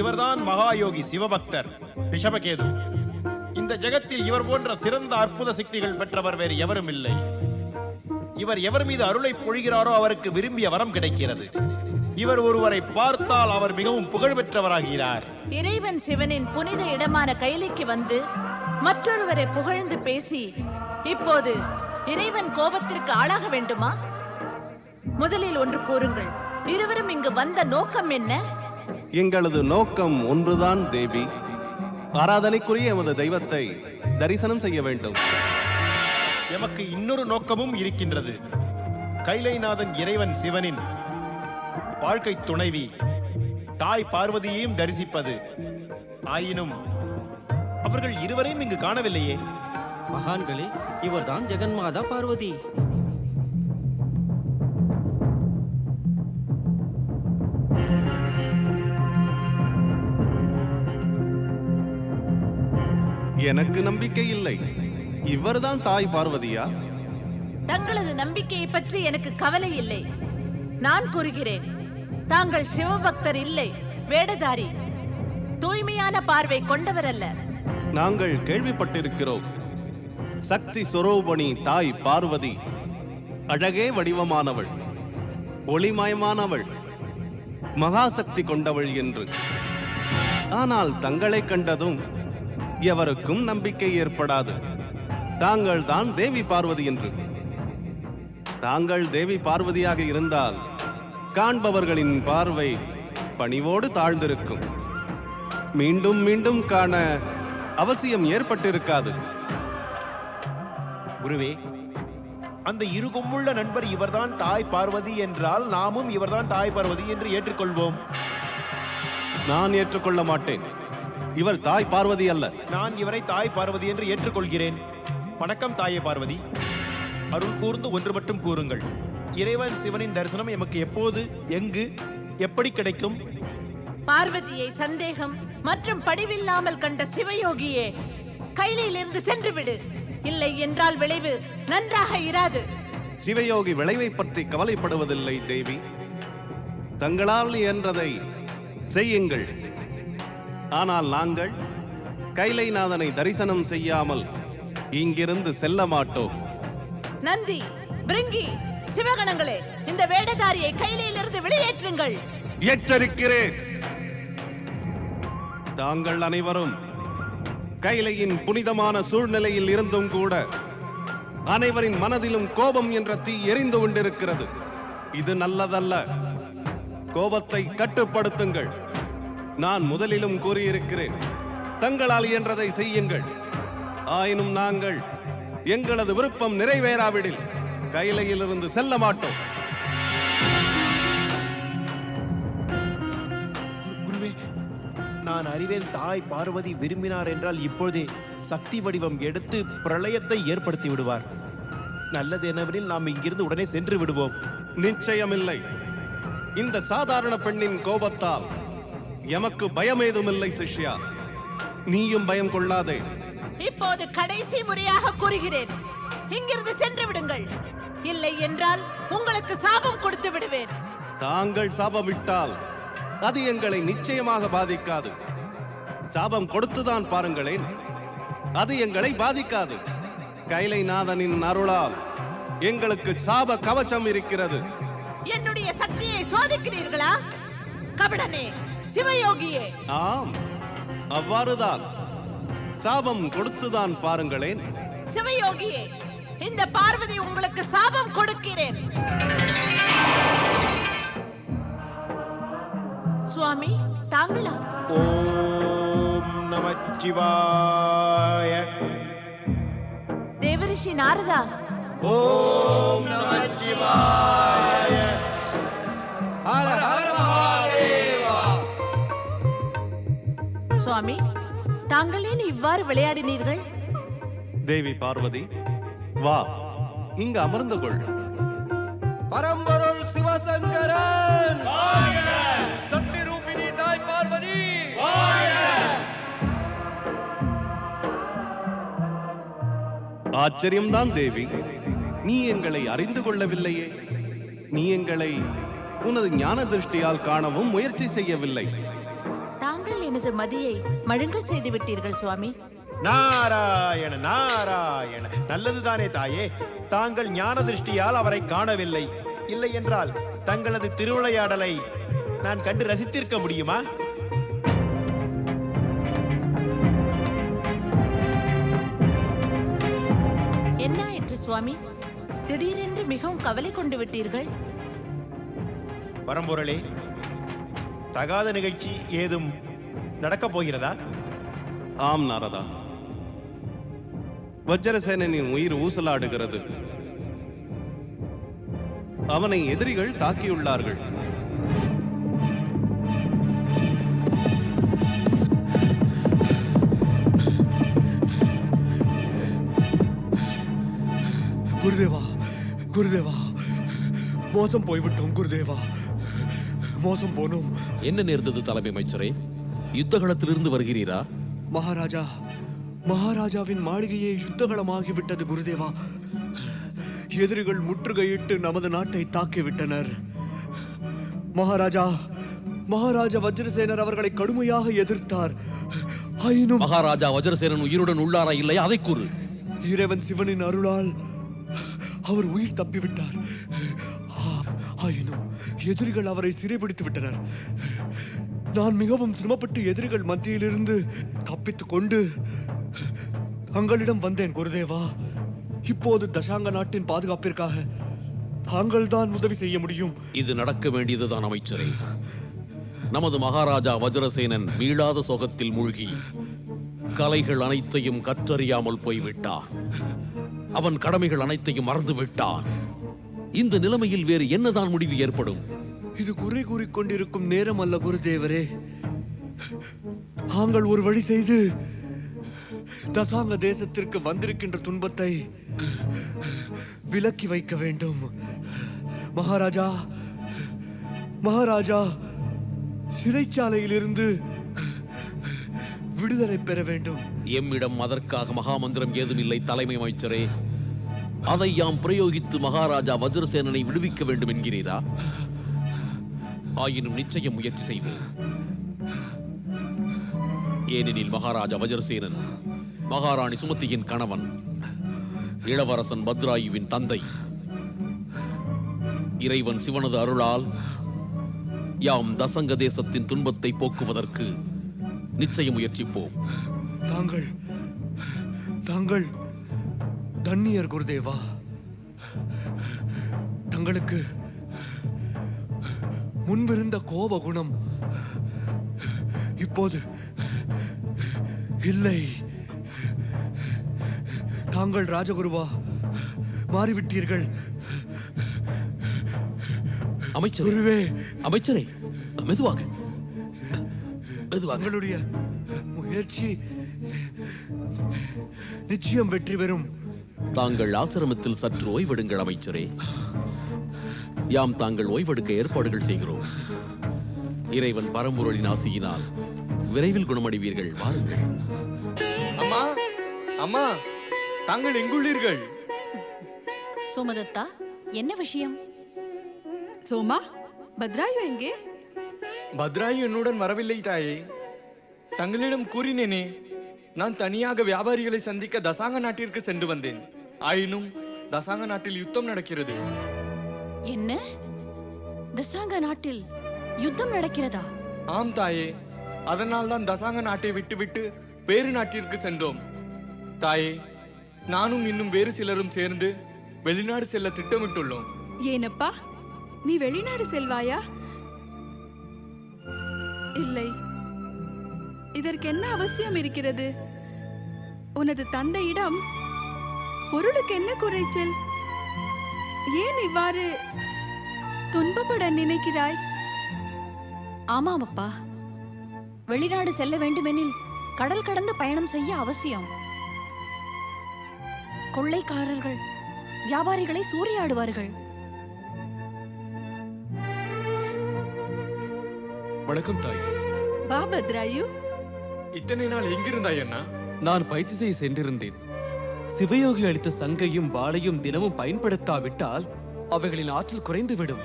[SPEAKER 7] இவர்தான் மகாயோகி சிவபக்தர் ரிஷபகேது. இந்த ஜெகத்தில் இவர் போன்ற சிறந்த அற்புத சக்திகள் பெற்றவர் வேறு எவரும் இல்லை. இவர் எவர் மீது அருளை பொழிகிறாரோ அவருக்கு விரும்பிய வரம் கிடைக்கிறது. இவர் ஒருவரை பார்த்தால் அவர் மிகவும் புகழ் பெற்றவராகிறார்.
[SPEAKER 3] இறைவன் சிவனின் புனித இடமான கைலைக்கு வந்து மற்றொருவரை புகழ்ந்து பேசி இப்போது இறைவன் கோபத்திற்கு ஆளாக வேண்டுமா? முதலில் ஒன்று கூறுங்கள், இருவரும் இங்கு வந்த நோக்கம் என்ன?
[SPEAKER 8] எங்களது நோக்கம் ஒன்றுதான் தேவி. ஆராதனைக்குரிய எமது தெய்வத்தை தரிசனம் செய்ய வேண்டும்.
[SPEAKER 7] எமக்கு இன்னொரு நோக்கமும் இருக்கின்றது. கைலைநாதன் இறைவன் சிவனின் வாழ்க்கை துணைவி தாய் பார்வதியையும் தரிசிப்பது. ஆயினும் அவர்கள் இருவரையும் இங்கு காணவில்லையே.
[SPEAKER 11] மகான்களே, இவர்தான் ஜெகன்மாதா பார்வதி.
[SPEAKER 8] எனக்கு நம்பிக்கை இல்லை. இவர்தான் தாய் பார்வதியா?
[SPEAKER 3] தங்களது நம்பிக்கையை பற்றி எனக்கு கவலை இல்லை. நான் கூறுகிறேன், தாங்கள் சிவபக்தர் இல்லை, வேடதாரி, தூய்மையான பார்வை கொண்டவர் அல்ல.
[SPEAKER 8] நாங்கள் கேள்விப்பட்டிருக்கிறோம். சக்தி சொரூபணி தாய் பார்வதி அழகே வடிவமானவள், ஒளிமயமானவள், மகாசக்தி கொண்டவள் என்று. ஆனால் தங்களை கண்டதும் எவருக்கும் நம்பிக்கை ஏற்படாது. தாங்கள் தான் தேவி பார்வதி என்று. தாங்கள் தேவி பார்வதியாக இருந்தால் காண்பவர்களின் பார்வை பணிவோடு தாழ்ந்திருக்கும். மீண்டும் மீண்டும் காண அவசியம் ஏற்பட்டிருக்காது.
[SPEAKER 7] குருவே, அந்த இருகொம்புள்ள நண்பர் இவர்தான் தாய் பார்வதி என்றால் நாமும் இவர்தான் தாய் பார்வதி என்று ஏற்றுக்கொள்வோம்.
[SPEAKER 8] நான் ஏற்றுக்கொள்ள மாட்டேன். இவர் தாய் பார்வதி அல்ல.
[SPEAKER 7] நான் இவரை தாய் பார்வதி என்று ஏற்றுக்கொள்கிறேன். வணக்கம் தாயே பார்வதி. அருள் கூர்ந்து ஒன்று மட்டும் கூறுங்கள். இறைவன் சிவனின் தரிசனம் எமக்கு எப்போது, எங்கு, எப்படி கிடைக்கும்?
[SPEAKER 3] பார்வதியை சந்தேகம் மற்றும் படிவில்லாமல் கண்ட சிவயோகியே, கையிலிருந்து சென்று விடு. இல்லை என்றால் விளைவு நன்றாக இராது.
[SPEAKER 8] சிவயோகி விளைவை பற்றி கவலைப்படுவதில்லை தேவி. தங்களால் இயன்றதை செய்யுங்கள். ஆனால் நாங்கள் கைலைநாதனை தரிசனம் செய்யாமல் இங்கிருந்து செல்ல மாட்டோம்.
[SPEAKER 3] நந்தி, பிருங்கி, சிவகணங்களே, இந்த வேடதாரியை கையிலிருந்து வெளியேற்றுங்கள்.
[SPEAKER 8] எச்சரிக்கிறேன். தாங்கள் அனைவரும் கைலையின் புனிதமான சூழ்நிலையில் இருந்தும் கூட அனைவரின் மனதிலும் கோபம் என்ற தீ எரிந்து கொண்டிருக்கிறது. இது நல்லதல்ல. கோபத்தை கட்டுப்படுத்துங்கள். நான் முதலிலும் கூறியிருக்கிறேன், தங்களால் இயன்றதை செய்யுங்கள். ஆயினும் நாங்கள் எங்களது விருப்பம் நிறைவேறாவிடில் கைலையிலிருந்து செல்ல மாட்டோம்.
[SPEAKER 7] குருவே, நான் அறிவேன். தாய் பார்வதி விரும்பினார் என்றால் இப்பொழுதே சக்தி வடிவம் எடுத்து பிரளயத்தை ஏற்படுத்தி விடுவார். நல்லது என்னவெனில் நாம் இங்கிருந்து உடனே சென்று விடுவோம்.
[SPEAKER 8] நிச்சயமில்லை. இந்த சாதாரண பெண்ணின் கோபத்தால் எமக்கு பயமேதுமில்லை சிஷ்யா. நீயும் பயம் கொள்ளாதே.
[SPEAKER 3] இப்போது கடைசி முறையாக கூறுகிறேன், இங்கிருந்து சென்று விடுங்கள். இல்லை என்றால் உங்களுக்கு சாபம் கொடுத்து விடுவேன்.
[SPEAKER 8] தாங்கள் சாபம் விட்டால் அது எங்களை நிச்சயமாக பாதிக்காது. சாபம் கொடுத்துதான் பாருங்களேன், அது எங்களை பாதிக்காது. கைலைநாதனின் அருளால் எங்களுக்கு சாப கவச்சம் இருக்கிறது.
[SPEAKER 3] என்னுடைய சக்தியை சோதிக்கிறீர்களா கபடனே, சிவயோகியே?
[SPEAKER 8] ஆம், அவ்வாறுதான். சாபம் கொடுத்துதான் பாருங்களேன்.
[SPEAKER 3] சிவயோகியே, இந்த பார்வதி உங்களுக்கு சாபம் கொடுக்கிறேன். சுவாமி, தாங்களா?
[SPEAKER 7] ஓம் நமச்சிவாய.
[SPEAKER 3] தேவரிஷி நாரதா.
[SPEAKER 7] ஓம் நமச்சிவாய. ஹர ஹர மகாதேவா.
[SPEAKER 3] சுவாமி, தாங்கள் ஏன் இவ்வாறு விளையாடினீர்கள்?
[SPEAKER 8] தேவி பார்வதி, வா, இங்கு அமர்ந்து கொள்.
[SPEAKER 11] பரம்பொருள் சிவசங்கரன்
[SPEAKER 10] சக்தி ரூபிணி தாய் பார்வதி
[SPEAKER 8] ஆச்சரியம்தான் தேவி. நீ எங்களை அறிந்து கொள்ளவில்லையே. நீ எங்களை உனது ஞான திருஷ்டியால் காணவும் முயற்சி செய்யவில்லை.
[SPEAKER 3] தாங்கள் எனது மதியை மழுங்க செய்து விட்டீர்கள் சுவாமி.
[SPEAKER 7] நாராயண நாராயண. நல்லதுதானே தாயே. தாங்கள் ஞான திருஷ்டியால் அவரை காணவில்லை. இல்லை என்றால் தங்களது திருவிளையாடலை நான் கண்டு ரசித்திருக்க முடியுமா?
[SPEAKER 3] என்ன ஆயிற்று சுவாமி? திடீரென்று மிகவும் கவலை கொண்டு விட்டீர்கள்.
[SPEAKER 7] பரம்பொருளே, தகாத நிகழ்ச்சி ஏதும் நடக்கப் போகிறதா?
[SPEAKER 8] ஆம் நாரதா, வஜ்ரசேனனின் உயிர் ஊசலாடுகிறது. அவனை எதிரிகள் தாக்கியுள்ளார்கள்.
[SPEAKER 10] குருதேவா, குருதேவா, மோசம் போய்விட்டோம் குருதேவா, மோசம் போனோம்.
[SPEAKER 9] என்ன நேர்ந்தது தலைமை அமைச்சரே? யுத்தகளத்திலிருந்து வருகிறீரா?
[SPEAKER 10] மகாராஜா, மகாராஜாவின் மாளிகையே யுத்தகளமாகிவிட்டது குருதேவா. எதிரிகள் முற்றுகையிட்டு நமது நாட்டை தாக்கிவிட்டனர். மகாராஜா, மகாராஜா வஜ்ரசேனர் அவர்களை கடுமையாக எதிர்த்தார். ஆயினும்
[SPEAKER 9] மகாராஜா வஜ்ரசேனன் உயிருடன் உள்ளாரா இல்லையா அதை கூறு.
[SPEAKER 10] இறைவன் சிவனின் அருளால் அவர் உயிர் தப்பிவிட்டார். ஆயினும் எதிரிகள் அவரை சிறைபிடித்து விட்டனர். நான் மிகவும் சிரமப்பட்டு எதிரிகள் மத்தியிலிருந்து தப்பித்துக் கொண்டு தங்களிடம் வந்தேன் குருதேவா. இப்போது தசாங்க நாட்டின் பாதுகாப்பிற்காக தாங்கள் தான் உதவி செய்ய முடியும்.
[SPEAKER 9] இது நடக்க வேண்டியதுதான் அமைச்சரே. நமது மகாராஜா வஜ்ரசேனன் மீளாத சோகத்தில் மூழ்கி கலைகள் அனைத்தையும் கற்றறியாமல் போய்விட்டான். அவன் கடமைகள் அனைத்தையும் மறந்து விட்டான். இந்த நிலைமையில் வேறு என்னதான் முடிவு ஏற்படும்?
[SPEAKER 10] இது குறை கூறிக்கொண்டிருக்கும் நேரம் அல்ல குருதேவரே. தாங்கள் ஒரு வழி செய்து தசாங்க தேசத்திற்கு வந்திருக்கின்ற துன்பத்தை விலக்கி வைக்க வேண்டும். மகாராஜா, மகாராஜா சிறைச்சாலையிலிருந்து விடுதலை பெற வேண்டும்.
[SPEAKER 9] எம்மிடம் அதற்காக மகாமந்திரம் ஏதுமில்லை தலைமை அமைச்சரே. அதை யாம் பிரயோகித்து மகாராஜா வஜ்ரசேனனை விடுவிக்க வேண்டும் என்கிறீரா? ஆயினும் நிச்சயம் முயற்சி செய்வோம். ஏனெனில் மகாராஜா வஜ்ரசேனன் மகாராணி சுமதியின் கணவன், இளவரசன் பத்ராயுவின் தந்தை. இறைவன் சிவனது அருளால் யாம் தசங்க தேசத்தின் துன்பத்தை போக்குவதற்கு நிச்சயம் முயற்சிப்போம்.
[SPEAKER 10] தாங்கள் தாங்கள் தன்னியர் குருதேவா. தங்களுக்கு முன்பிருந்த கோப குணம் இப்போது இல்லை. தாங்கள் ராஜகுருவா மாறிவிட்டீர்கள்.
[SPEAKER 9] அமைச்சர்,
[SPEAKER 10] குருவே,
[SPEAKER 9] அமைச்சரே, மெதுவாக மெதுவாக.
[SPEAKER 10] தங்களுடைய முயற்சி நிச்சயம் வெற்றி பெறும்.
[SPEAKER 9] தாங்கள் ஆசிரமத்தில் சற்று ஓய்வெடுங்கள் அமைச்சரே. யாம் தாங்கள் ஓய்வெடுக்க ஏற்பாடுகள் செய்கிறோம். இறைவன் பரம்பொருளின் ஆசியினால் விரைவில் குணமடைவீர்கள். வாருங்கள்.
[SPEAKER 10] அம்மா, அம்மா, தாங்கள் எங்குள்ளீர்கள்?
[SPEAKER 2] சோமதத்தா, என்ன விஷயம்?
[SPEAKER 4] சோமா, பத்ராயு எங்கே?
[SPEAKER 10] பத்ராயு என்னுடன் வரவில்லை தாயே. தங்களிடம் கூறினேனே, நான் தனியாக வியாபாரிகளை சந்திக்க தசாங்க நாட்டிற்கு சென்று வந்தேன். ஆயினும் தசாங்க நாட்டில் யுத்தம் நடக்கிறது.
[SPEAKER 2] என்ன? தசாங்க நாட்டில் யுத்தம் நடக்கிறதா?
[SPEAKER 10] ஆம் தாயே, அதனால் தான் தசாங்க நாட்டை விட்டுவிட்டு வேறு நாட்டிற்கு சென்றோம். தாயே, நானும் இன்னும் வேறு சிலரும் சேர்ந்து வெளிநாடு செல்ல திட்டமிட்டுள்ளோம்.
[SPEAKER 4] ஏனப்பா, நீ வெளிநாடு செல்வாயா? இல்லை, இதற்கு என்ன அவசியம் இருக்கிறது? உனது தந்தையிடம் பொருளுக்கு என்ன குறைச்சல்? ஏன் இவ்வாறு துன்பப்பட நினைக்கிறாய்?
[SPEAKER 2] ஆமாம் அப்பா, வெளிநாடு செல்ல வேண்டுமெனில் கடல் கடந்து பயணம் செய்ய அவசியம். கொள்ளைக்காரர்கள் வியாபாரிகளை சூறையாடுவார்கள்.
[SPEAKER 10] வணக்கம் தாய்.
[SPEAKER 4] வா பத்ராயு.
[SPEAKER 10] இத்தனை நாள் எங்கிருந்தாய் அண்ணா? நான் பயிற்சி செய்ய சென்றிருந்தேன். சிவயோகி அளித்த சங்கையும் வாளையும் தினமும் பயன்படுத்தாவிட்டால் அவைகளின் ஆற்றல் குறைந்துவிடும்.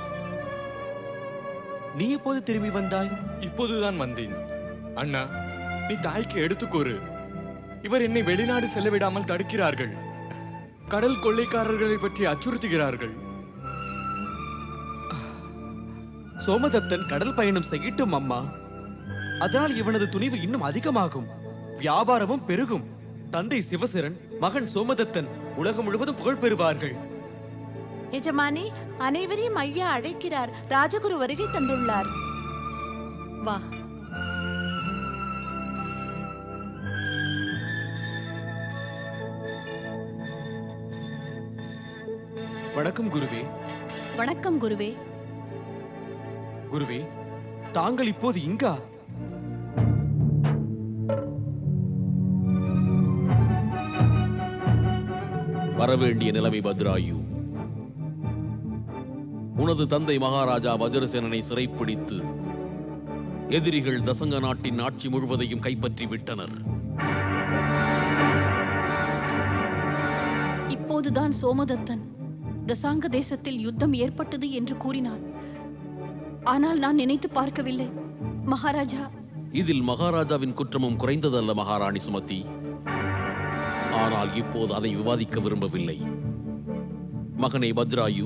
[SPEAKER 10] நீ எப்போது திரும்பி வந்தாய்? இப்போதுதான் வந்தேன். அண்ணா, நீ தாய்க்கு எடுத்துக்கூறு. இவர் என்னை வெளிநாடு செல்ல விடாமல் தடுக்கிறார்கள். கடல் கொள்ளைக்காரர்களை பற்றி அச்சுறுத்துகிறார்கள். சோமதத்தன் கடல் பயணம் செய்யட்டும் அம்மா. அதனால் இவனது துணிவு இன்னும் அதிகமாகும், வியாபாரமும் பெருகும். தந்தை சிவசரன், மகன் சோமதத்தன் உலகம் முழுவதும் புகழ் பெறுவார்கள்.
[SPEAKER 3] எஜமானி, அனைவரையும் ஐயா அழைக்கிறார். ராஜகுரு வருகை தந்துள்ளார்.
[SPEAKER 2] வா.
[SPEAKER 10] வணக்கம் குருவே.
[SPEAKER 2] வணக்கம் குருவே.
[SPEAKER 10] குருவே, தாங்கள் இப்போது இங்கா?
[SPEAKER 9] வரவேண்டிய நிலைமை பத்ராயு. உனது தந்தை மகாராஜா வஜ்ரசேனனை சிறைப்பிடித்து எதிரிகள் தசங்க நாட்டின் ஆட்சி முழுவதையும் கைப்பற்றி விட்டனர்.
[SPEAKER 2] இப்போதுதான் சோமதத்தன் தசாங்க தேசத்தில் யுத்தம் ஏற்பட்டது என்று கூறினான். ஆனால் நான் நினைத்து பார்க்கவில்லை மகாராஜா.
[SPEAKER 9] இதில் மகாராஜாவின் குற்றமும் குறைந்ததல்ல மகாராணி சுமதி. ஆனால் இப்போது அதை விவாதிக்க விரும்பவில்லை. மகனே பத்ராயு,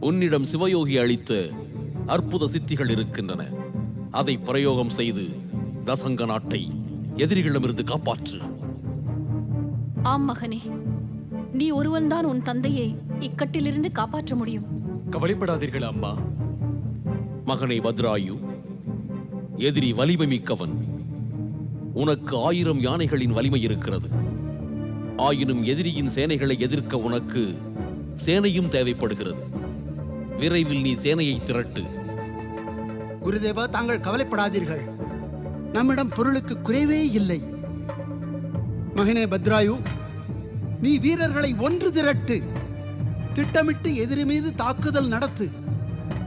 [SPEAKER 9] உன்னிடம் சிவயோகி அளித்த அற்புத சித்திகள் இருக்கின்றன. அதை பிரயோகம் செய்து தசங்க நாட்டை எதிரிகளிடமிருந்து காப்பாற்று.
[SPEAKER 2] ஆம் மகனே, நீ ஒருவன்தான் உன் தந்தையை இக்கட்டிலிருந்து காப்பாற்ற முடியும்.
[SPEAKER 10] கவலைப்படாதீர்கள் அம்மா.
[SPEAKER 9] மகனே பத்ராயு, எதிரி வலிமை மிக்கவன். உனக்கு 1000 யானைகளின் வலிமை இருக்கிறது. ஆயினும் எதிரியின் சேனைகளை எதிர்க்க உனக்கு சேனையும் தேவைப்படுகிறது. விரைவில் நீ சேனையை திரட்டு.
[SPEAKER 5] குருதேவா, தாங்கள் கவலைப்படாதீர்கள். நம்மிடம் பொருளுக்கு குறைவே இல்லை. மகனே பத்ராயு, நீ வீரர்களை ஒன்று திரட்டு. திட்டமிட்டு எதிரி மீது தாக்குதல் நடத்து.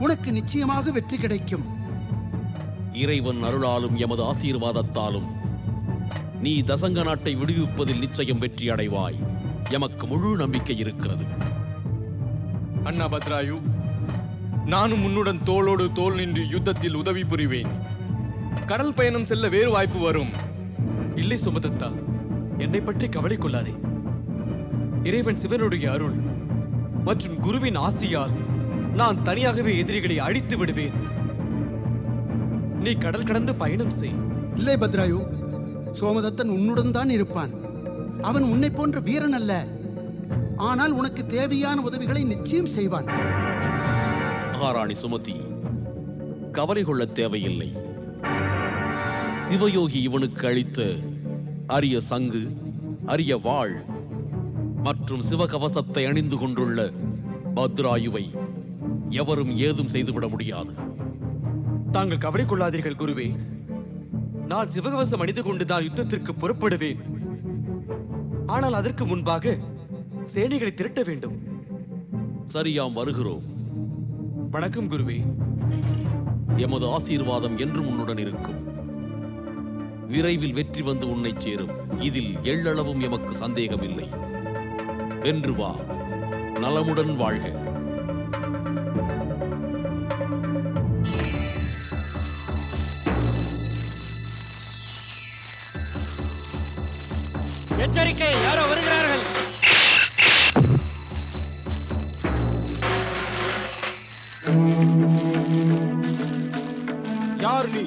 [SPEAKER 5] உனக்கு நிச்சயமாக வெற்றி கிடைக்கும்.
[SPEAKER 9] இறைவன் அருளாலும் எமது ஆசீர்வாதத்தாலும் நீ தசங்க நாட்டை விடுவிப்பதில் நிச்சயம் வெற்றி அடைவாய். எமக்கு முழு நம்பிக்கை இருக்கிறது.
[SPEAKER 10] அண்ணா பத்ராயு, நானும் உன்னுடன் தோளோடு தோள் நின்று யுத்தத்தில் உதவி புரிவேன். கடல் பயணம் செல்ல வேறு வாய்ப்பு வரும். இல்லை சுமதத்தா, என்னை பற்றி கவலை கொள்ளாதே. இறைவன் சிவனுடைய அருள் மற்றும் குருவின் ஆசியால் நான் தனியாகவே எதிரிகளை அழித்து விடுவேன். நீ கடல் கடந்து பயணம் செய்.
[SPEAKER 5] இல்லை பத்ராயு, சோமதத்தன் உன்னுடன் தான் இருப்பான். அவன் உன்னை போன்ற வீரன் அல்ல. ஆனால் உனக்கு தேவையான உதவிகளை நிச்சயம் செய்வான்.
[SPEAKER 9] மகாராணி சுமதி, கவலை கொள்ள தேவையில்லை. சிவயோகி இவனுக்கு அளித்த அரிய சங்கு, அரிய வாள் மற்றும் சிவகவசத்தை அணிந்து கொண்டுள்ள பத்ராயுவை எவரும் ஏதும் செய்துவிட முடியாது.
[SPEAKER 10] தாங்கள் கவலை கொள்ளாதீர்கள் குருவே. நான் சிவகவசம் அணிந்து கொண்டுதான் யுத்தத்திற்கு புறப்படுவேன். ஆனால் அதற்கு முன்பாக சேனைகளை திரட்ட வேண்டும்.
[SPEAKER 9] சரியாம், வருகிறோம்.
[SPEAKER 10] வணக்கம் குருவே.
[SPEAKER 9] எமது ஆசீர்வாதம் என்றும் உன்னுடன் இருக்கும். விரைவில் வெற்றி வந்து உன்னை சேரும். இதில் எள்ளளவும் எமக்கு சந்தேகமில்லை. வென்று வா, நலமுடன் வாழ்க.
[SPEAKER 6] எச்சரிக்கை, யாரோ வருகிறார்கள்.
[SPEAKER 11] யார் நீ?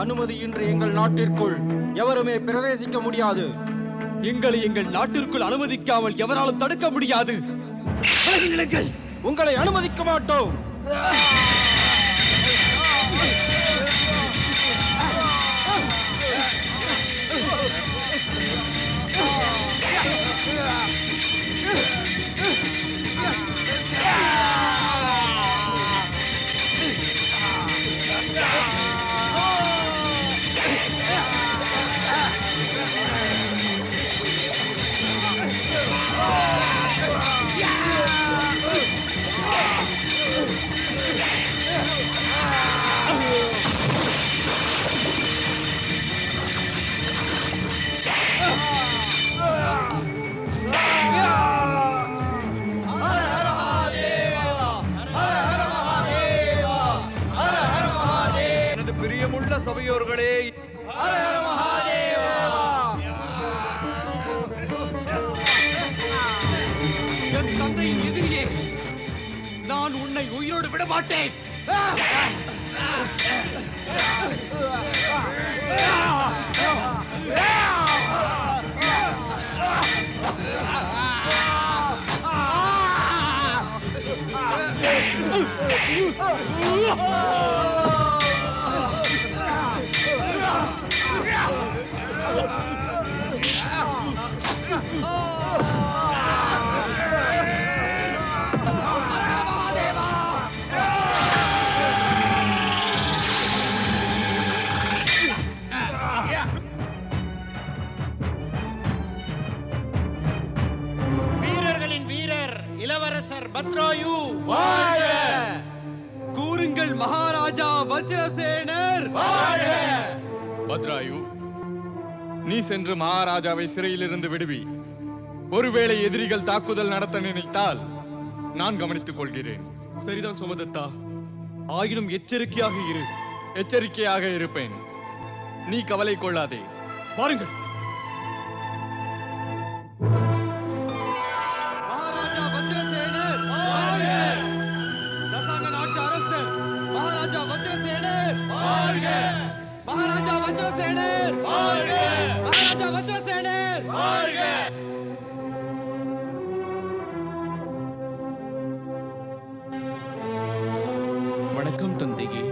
[SPEAKER 11] அனுமதியின்றி எங்கள் நாட்டிற்குள் எவருமே பிரவேசிக்க முடியாது.
[SPEAKER 10] எங்களை எங்கள் நாட்டிற்குள் அனுமதிக்காமல் எவராலும் தடுக்க முடியாது.
[SPEAKER 11] உங்களை அனுமதிக்க மாட்டோம்.
[SPEAKER 10] சபையோர்களே, என் தந்தையின் எதிரியே, நான் உன்னை உயிரோடு விட மாட்டேன்.
[SPEAKER 6] வீரர்களின் வீரர் இளவரசர் பத்ராயு
[SPEAKER 10] வாழ்க! கூறுங்கள் மகாராஜா வஜ்ரசேனர் வாழ்க! பத்ராயு, நீ சென்று மகாராஜாவை சிறையிலிருந்து விடுவி. ஒருவேளை எதிரிகள் தாக்குதல் நடத்த நினைத்தால் நான் கவனித்துக் கொள்கிறேன். சரிதான் சுமதத்தா. ஆயினும் எச்சரிக்கையாக இரு. எச்சரிக்கையாக இருப்பேன். நீ கவலை கொள்ளாதே. பாருங்கள், மகாராஜா வஜ்ரசேனர் வாழ்க! தசாங்க நாட்டு அரசர் மகாராஜா வஜ்ரசேனர் வாழ்க! மகாராஜா வஜ்ரசேனர் வாழ்க! மகாராஜா வஜ்ரசேனர் வாழ்க! வணக்கம் தந்தையே.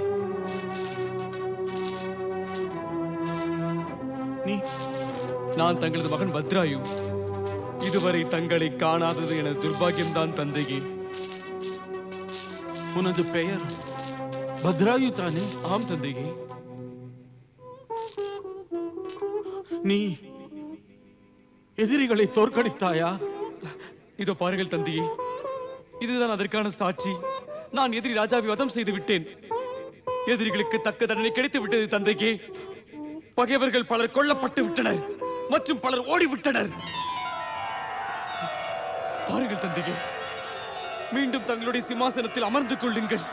[SPEAKER 10] நான் தங்களது மகன் பத்ராயு. இதுவரை தங்களை காணாதது எனது துர்பாகியம்தான் தந்தையே.
[SPEAKER 12] உனது பெயர் பத்ராயு தானே?
[SPEAKER 10] ஆம் தந்தையே.
[SPEAKER 12] நீ எதிரிகளை தோற்கடித்தாயா?
[SPEAKER 10] இதோ பாருங்கள் தந்தையே, இதுதான் அதற்கான சாட்சி. நான் எதிரி ராஜாவை வதம் செய்து விட்டேன். எதிரிகளுக்கு தக்க தண்டனை கிடைத்து விட்டது தந்தையே. பகைவர்கள் பலர் கொல்லப்பட்டு விட்டனர் மற்றும் பலர் ஓடிவிட்டனர். பாருங்கள் தந்தையே, மீண்டும் தங்களுடைய சிம்மாசனத்தில் அமர்ந்து கொள்ளுங்கள்.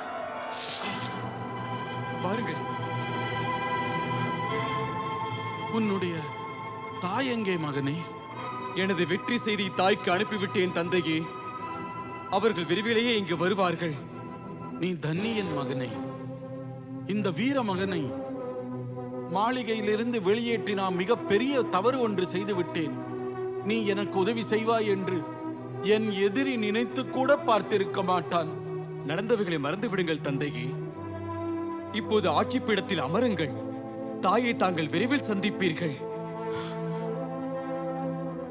[SPEAKER 10] பாருங்கள்.
[SPEAKER 12] உன்னுடைய தாய் எங்கே மகனே?
[SPEAKER 10] எனது வெற்றி செய்தி தாய்க்கு அனுப்பிவிட்டேன் தந்தையே. அவர்கள் விரைவிலேயே இங்கு வருவார்கள்.
[SPEAKER 12] நீ தன்னியன் மகனே. இந்த வீர மகனை மாளிகையிலிருந்து வெளியேற்றி நான் மிகப்பெரிய தவறு ஒன்று செய்து விட்டேன். நீ எனக்கு உதவி செய்வாய் என்று என் எதிரி நினைத்து கூட பார்த்திருக்க மாட்டான்.
[SPEAKER 10] நடந்தவைகளை மறந்து விடுங்கள் தந்தையே. இப்போது ஆட்சி பீடத்தில் அமருங்கள். தாயை தாங்கள் விரைவில் சந்திப்பீர்கள்.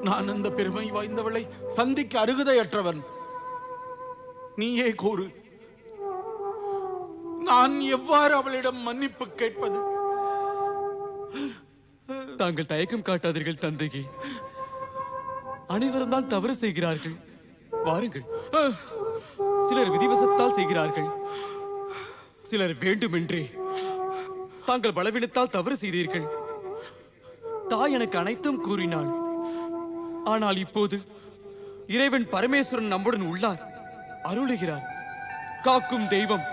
[SPEAKER 12] நான் அந்த பெருமை வாய்ந்தவளை சந்திக்க அருகதையற்றவன். நீயே கூறு, நான் எவ்வாறு அவளிடம் மன்னிப்பு கேட்பது?
[SPEAKER 10] தாங்கள் தயக்கம் காட்டாதீர்கள் தந்தையே. அனைவரும் தான் தவறு செய்கிறார்கள். வாருங்கள். சிலர் விதிவசத்தால் செய்கிறார்கள், சிலர் வேண்டுமென்றே. தாங்கள் பலவீனத்தால் தவறு செய்தீர்கள். தாய் எனக்கு அனைத்தும் கூறினாள். ஆனால் இப்போது இறைவன் பரமேஸ்வரன் நம்முடன் உள்ளார், அருளுகிறார். காக்கும் தெய்வம்.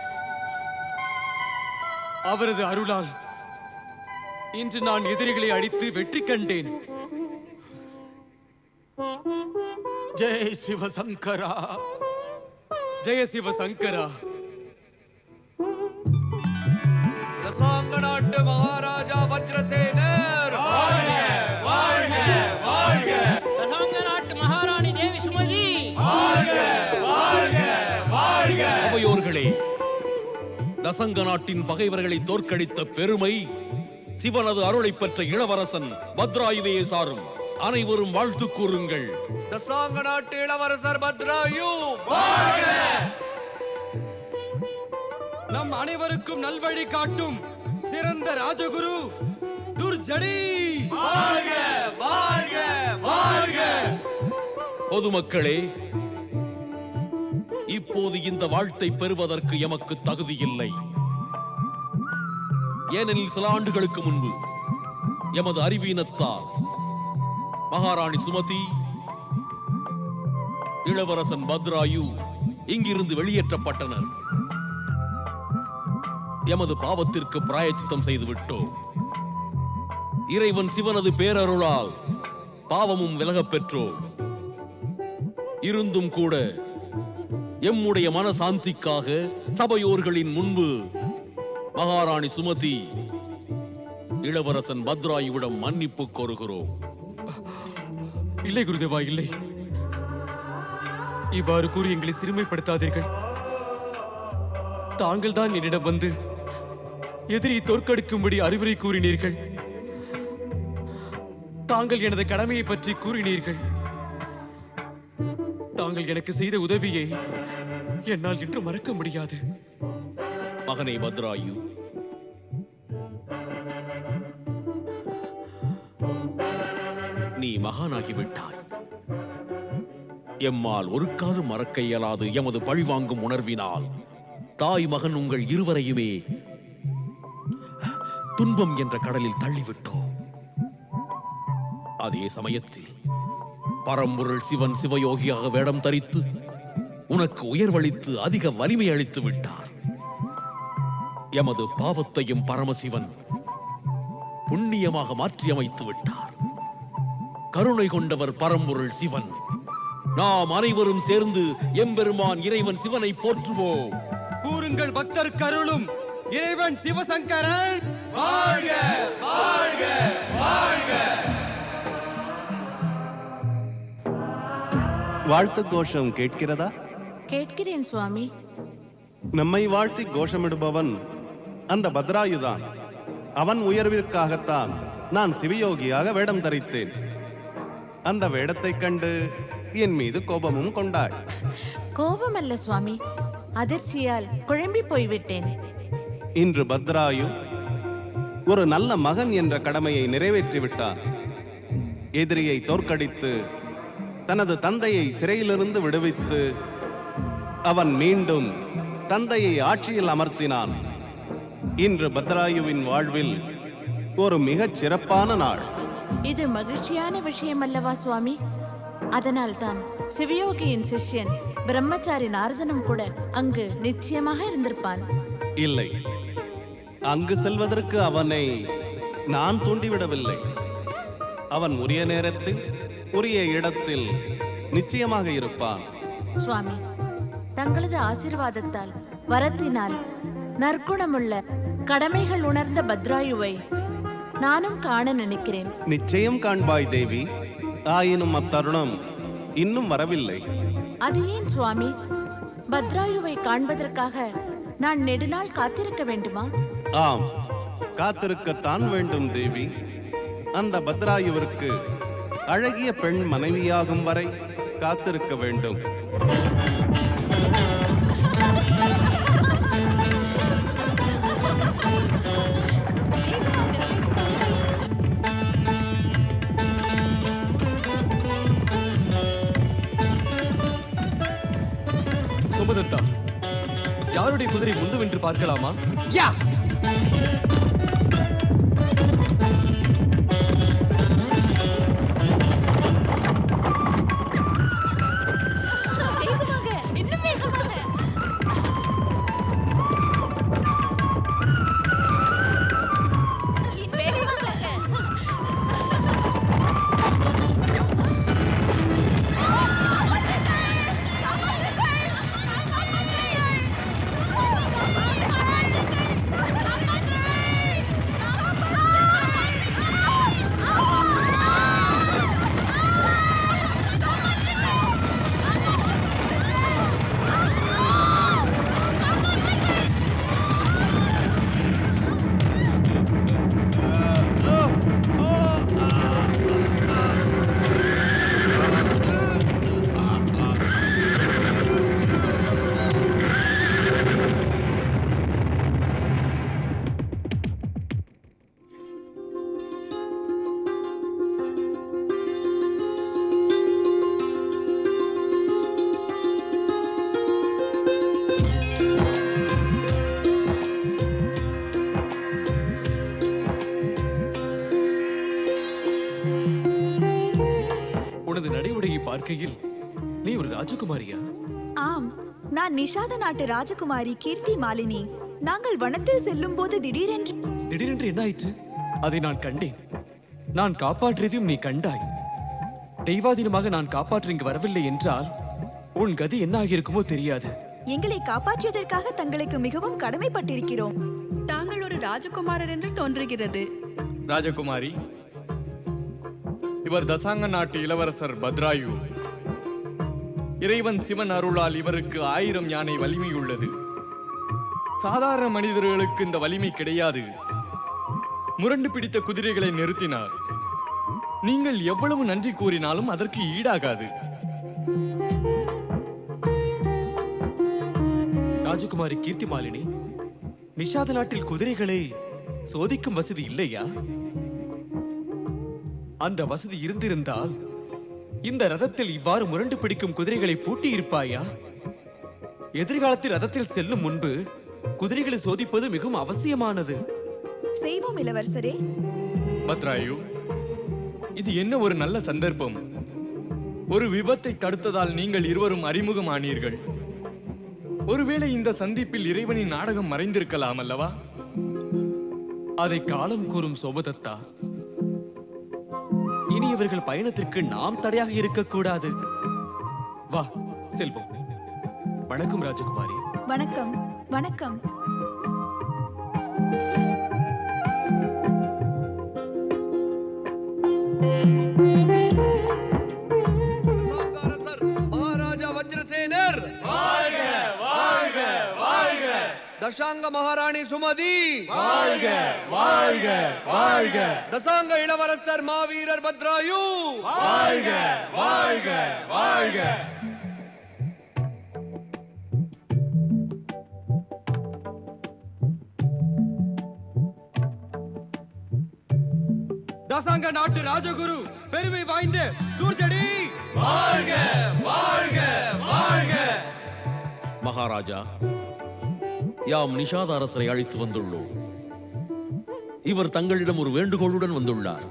[SPEAKER 10] அவரது அருளால் இன்று நான் எதிரிகளை அடித்து வெற்றி கண்டேன்.
[SPEAKER 12] ஜெய் சிவசங்கரா,
[SPEAKER 10] ஜெய சிவசங்கரா.
[SPEAKER 13] தசாங்க நாட்டு மகாராஜா வஜ்ரசேனர் வாழ்க வாழ்க வாழ்க.
[SPEAKER 6] தசாங்க நாட்டு மகாராணி தேவி சுமதி
[SPEAKER 13] வாழ்க வாழ்க வாழ்க.
[SPEAKER 9] அவையோர்களே, தசங்க நாட்டின் பகைவர்களை தோற்கடித்த பெருமை சிவனது அருளை பெற்ற இளவரசன் பத்ராயுவையே சாரும். அனைவரும் வாழ்த்து கூறுங்கள்.
[SPEAKER 13] தசாங்க நாட்டு இளவரசர் பத்ராயு வாழ்க.
[SPEAKER 10] நம் அனைவருக்கும் நல்வழி காட்டும் சிறந்த ராஜகுரு துர்ஜடி
[SPEAKER 13] வாழ்க வாழ்க வாழ்க.
[SPEAKER 9] பொதுமக்களே, இப்போது இந்த வாழ்த்தை பெறுவதற்கு எமக்கு தகுதி இல்லை. ஏனெனில் சில ஆண்டுகளுக்கு முன்பு எமது அறிவீனத்தால் மகாராணி சுமதி, இளவரசன் பத்ராயு இங்கிருந்து வெளியேற்றப்பட்டனர். எமது பாவத்திற்கு பிராயச்சித்தம் செய்துவிட்டோம். இறைவன் சிவனது பேரருளால் பாவமும் விலகப் பெற்றோம். இருந்தும் கூட எம்முடைய மனசாந்திக்காக சபையோர்களின் முன்பு மகாராணி சுமதி, இளவரசன் பத்ராயுவிடம் மன்னிப்பு கோருகிறோம்.
[SPEAKER 10] இல்லை குருதேவா, இல்லை. இவ்வாறு கூறி எங்களை சிறுமைப்படுத்தாதீர்கள். தாங்கள் தான் என்னிடம் வந்து எதிரியை தோற்கடிக்கும்படி அறிவுரை கூறினீர்கள். தாங்கள் எனது கடமையை பற்றி கூறினீர்கள். தாங்கள் எனக்கு செய்த உதவியை என்னால் இன்று மறக்க முடியாது.
[SPEAKER 9] மகனை பத்ராயு, நீ மகானாகிவிட்டாய். எம்மால் ஒரு காலம் மறக்க இயலாது எமது பழிவாங்கும் உணர்வினால் தாய் மகன் உங்கள் இருவரையுமே துன்பம் என்ற கடலில் தள்ளிவிட்டோம். அதே சமயத்தில் பரம்பொருள் சிவன் சிவயோகியாக வேடம் தரித்து உனக்கு உயர்வளித்து அதிக வலிமை அளித்து விட்டார். எமது பாவத்தையும் பரமசிவன் புண்ணியமாக மாற்றி அமைத்து விட்டார். கருணை கொண்டவர் பரம்பொருள் சிவன். நாம் அனைவரும் சேர்ந்து எம்பெருமான் இறைவன் சிவனை போற்றுவோம்.
[SPEAKER 10] கூறுங்கள் பக்தருக்கு அருளும் இறைவன் சிவசங்கரன்
[SPEAKER 13] வாழ்க வாழ்க வாழ்க.
[SPEAKER 8] வாழ்த்து கோஷம் கேட்கிறதா?
[SPEAKER 3] கேட்கிறேன் சுவாமி.
[SPEAKER 8] நம்மை வாழ்த்தி கோஷமிடுபவன் அந்த பத்ராயுதான். அவன் உயர்விற்காகத்தான் நான் சிவயோகியாக வேடம் தரித்தேன். அந்த வேடத்தைக் கண்டு என் மீது கோபமும் கொண்டாய்.
[SPEAKER 3] கோபமல்ல சுவாமி, அதிர்ச்சியால் குழம்பி போய்விட்டேன்.
[SPEAKER 8] இன்று பத்ராயு ஒரு நல்ல மகன் என்ற கடமையை நிறைவேற்றிவிட்டான். எதிரியை தோற்கடித்து தனது தந்தையை சிறையிலிருந்து விடுவித்து அவன் மீண்டும் தந்தையை ஆட்சியில் அமர்த்தினான். இன்று பத்ராயுவின் வாழ்வில் ஒரு மிகச் சிறப்பான நாள்.
[SPEAKER 3] இது மகிழ்ச்சியான விஷயம் அல்லவா சுவாமி? அதனால்தான் சிவயோகியின் சிஷ்யன் பிரம்மச்சாரி நாரதனும் கூட அங்கு நிச்சயமாக இருந்திருப்பான்.
[SPEAKER 8] இல்லை, அங்கு செல்வதற்கு அவனை நான் தூண்டிவிடவில்லை. அவன் உரிய நேரத்தில் உரிய இடத்தில் நிச்சயமாக இருப்பான்.
[SPEAKER 3] சுவாமி, தங்களது ஆசீர்வாதத்தால் வரத்தினால் நற்குணமுள்ள கடமைகள் உணர்ந்த பத்ராயுவை நானும் காண நினைக்கிறேன்.
[SPEAKER 8] நிச்சயம் காண்பாய் தேவி. ஆயினும் அத்தருணம் இன்னும் வரவில்லை.
[SPEAKER 3] அது ஏன் சுவாமி? பத்ராயுவை காண்பதற்காக நான் நெடுநாள் காத்திருக்க வேண்டுமா?
[SPEAKER 8] ஆம், காத்திருக்கத்தான் வேண்டும் தேவி. அந்த பத்ராயுவிற்கு அழகிய பெண் மனைவியாகும் வரை காத்திருக்க வேண்டும்.
[SPEAKER 10] சுமதத்தா, யாருடைய குதிரை முந்தும் என்று பார்க்கலாமா? யா! பார்க்கையில் நீ ஒரு ராஜகுமாரியா?
[SPEAKER 14] ஆம், நான் நிஷாத நாட்டு ராஜகுமாரி கீர்த்தி மாலினி. நாங்கள் வனத்தில் செல்லும் போது
[SPEAKER 10] திடீரென்று என்ன ஆயிற்று? அதை நான் கண்டேன். நான் காப்பாற்றியதையும் நீ கண்டாய். தெய்வாதீனமாக நான் காப்பாற்ற இங்கு வரவில்லை என்றால் உன் கதி என்ன ஆகியிருக்குமோ தெரியாது.
[SPEAKER 14] எங்களை காப்பாற்றியதற்காக தங்களுக்கு மிகவும் கடமைப்பட்டிருக்கிறோம்.
[SPEAKER 4] தாங்கள் ஒரு ராஜகுமாரர் என்று தோன்றுகிறது.
[SPEAKER 15] ராஜகுமாரி, இவர் தசாங்க நாட்டு இளவரசர் பத்ராயு. இறைவன் சிவன் அருளால் இவருக்கு 1000 யானை வலிமை உள்ளது. சாதாரண மனிதர்களுக்கு இந்த வலிமை கிடையாது. முரண்டு பிடித்த குதிரைகளை நிறுத்தினார். நீங்கள் எவ்வளவு நன்றி கூறினாலும் அதற்கு ஈடாகாது.
[SPEAKER 10] ராஜகுமாரி கீர்த்தி மாலினி, நிஷாத நாட்டில் குதிரைகளை சோதிக்கும் வசதி இல்லையா? அந்த வசதி இருந்திருந்தால் இந்த ரதத்தில் இவ்வாறு முரண்டு பிடிக்கும் குதிரைகளை பூட்டி இருப்பாயா? எதிர்காலத்தில் ரதத்தில் செல்லும் முன்பு குதிரைகளை சோதிப்பது மிகவும் அவசியமானது.
[SPEAKER 14] செய்வோம் இளவரசரே.
[SPEAKER 15] பத்ராயு, இது என்ன ஒரு நல்ல சந்தர்ப்பம். ஒரு விபத்தை தடுத்ததால் நீங்கள் இருவரும் அறிமுகமானீர்கள். ஒருவேளை இந்த சந்திப்பில் இறைவனின் நாடகம் மறைந்திருக்கலாம் அல்லவா?
[SPEAKER 10] அதை காலம் கூறும் சோபதத்தா. இனி இவர்கள் பயணத்திற்கு நாம் தடையாக இருக்கக்கூடாது. வா செல்வோம். வணக்கம் ராஜகுமாரி.
[SPEAKER 14] வணக்கம். வணக்கம்.
[SPEAKER 13] மகாராஜா வஜ்ரசேனர் வாழ்க வாழ்க வாழ்க. தசாங்க மகாராணி சுமதி
[SPEAKER 12] வாழ்க வாழ்க வாழ்க.
[SPEAKER 13] தசாங்க இளவரசர் மாவீரர் பத்ராயு
[SPEAKER 12] வாழ்க வாழ்க வாழ்க.
[SPEAKER 16] தசாங்க நாட்டு ராஜகுரு பெருமை வாய்ந்த தூர்ஜடி
[SPEAKER 13] வாழ்க வாழ்க வாழ்க.
[SPEAKER 9] மகாராஜா, யாம் நிஷாத அரசரை அழைத்து வந்துள்ளோம். இவர் தங்களிடம் ஒரு வேண்டுகோளுடன் வந்துள்ளார்.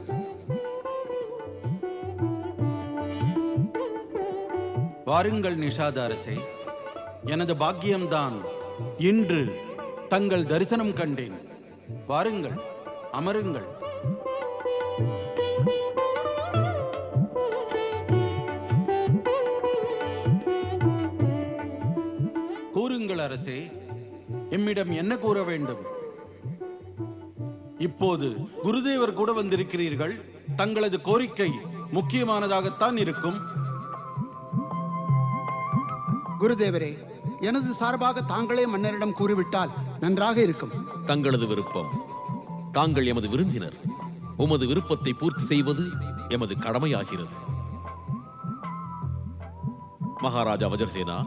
[SPEAKER 12] வாருங்கள் நிஷாத அரசே, எனது பாக்கியம்தான் இன்று தங்கள் தரிசனம் கண்டேன். வாருங்கள், அமருங்கள். கூறுங்கள் அரசே, எம்மிடம் என்ன கூற வேண்டும்? இப்போது குருதேவர் கூட வந்திருக்கிறீர்கள். தங்களது கோரிக்கை முக்கியமானதாகத்தான் இருக்கும்.
[SPEAKER 5] குருதேவரே, எனது சார்பாக தாங்களே மன்னரிடம் கூறிவிட்டால் நன்றாக இருக்கும்.
[SPEAKER 9] தங்களது விருப்பம். தாங்கள் எமது விருந்தினர். உமது விருப்பத்தை பூர்த்தி செய்வது எமது கடமையாகிறது. மகாராஜா வஜ்ரசேனா,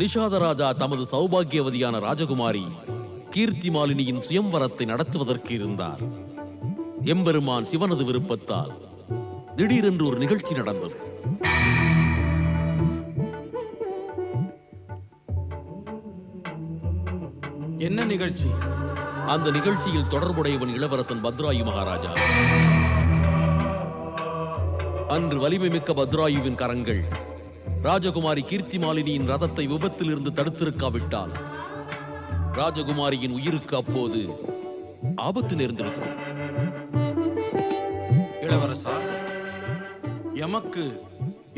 [SPEAKER 9] நிஷாதராஜா தமது சௌபாகியவதியான ராஜகுமாரி கீர்த்திமாலினியின் சுயம்வரத்தை நடத்துவதற்கு இருந்தார். எம்பெருமான் சிவனது விருப்பத்தால் திடீரென்று ஒரு நிகழ்ச்சி நடந்தது.
[SPEAKER 12] என்ன நிகழ்ச்சி?
[SPEAKER 9] அந்த நிகழ்ச்சியில் தொடர்புடையவன் இளவரசன் பத்ராயு மகாராஜா. அன்று வலிமை மிக்க பத்ராயுவின் கரங்கள் ராஜகுமாரி கீர்த்திமாலினியின் ரதத்தை விபத்திலிருந்து தடுத்திருக்காவிட்டால் ராஜகுமாரியின் உயிருக்கு அப்போது ஆபத்து நேர்ந்திருக்கும்.
[SPEAKER 12] இளவரசா, எமக்கு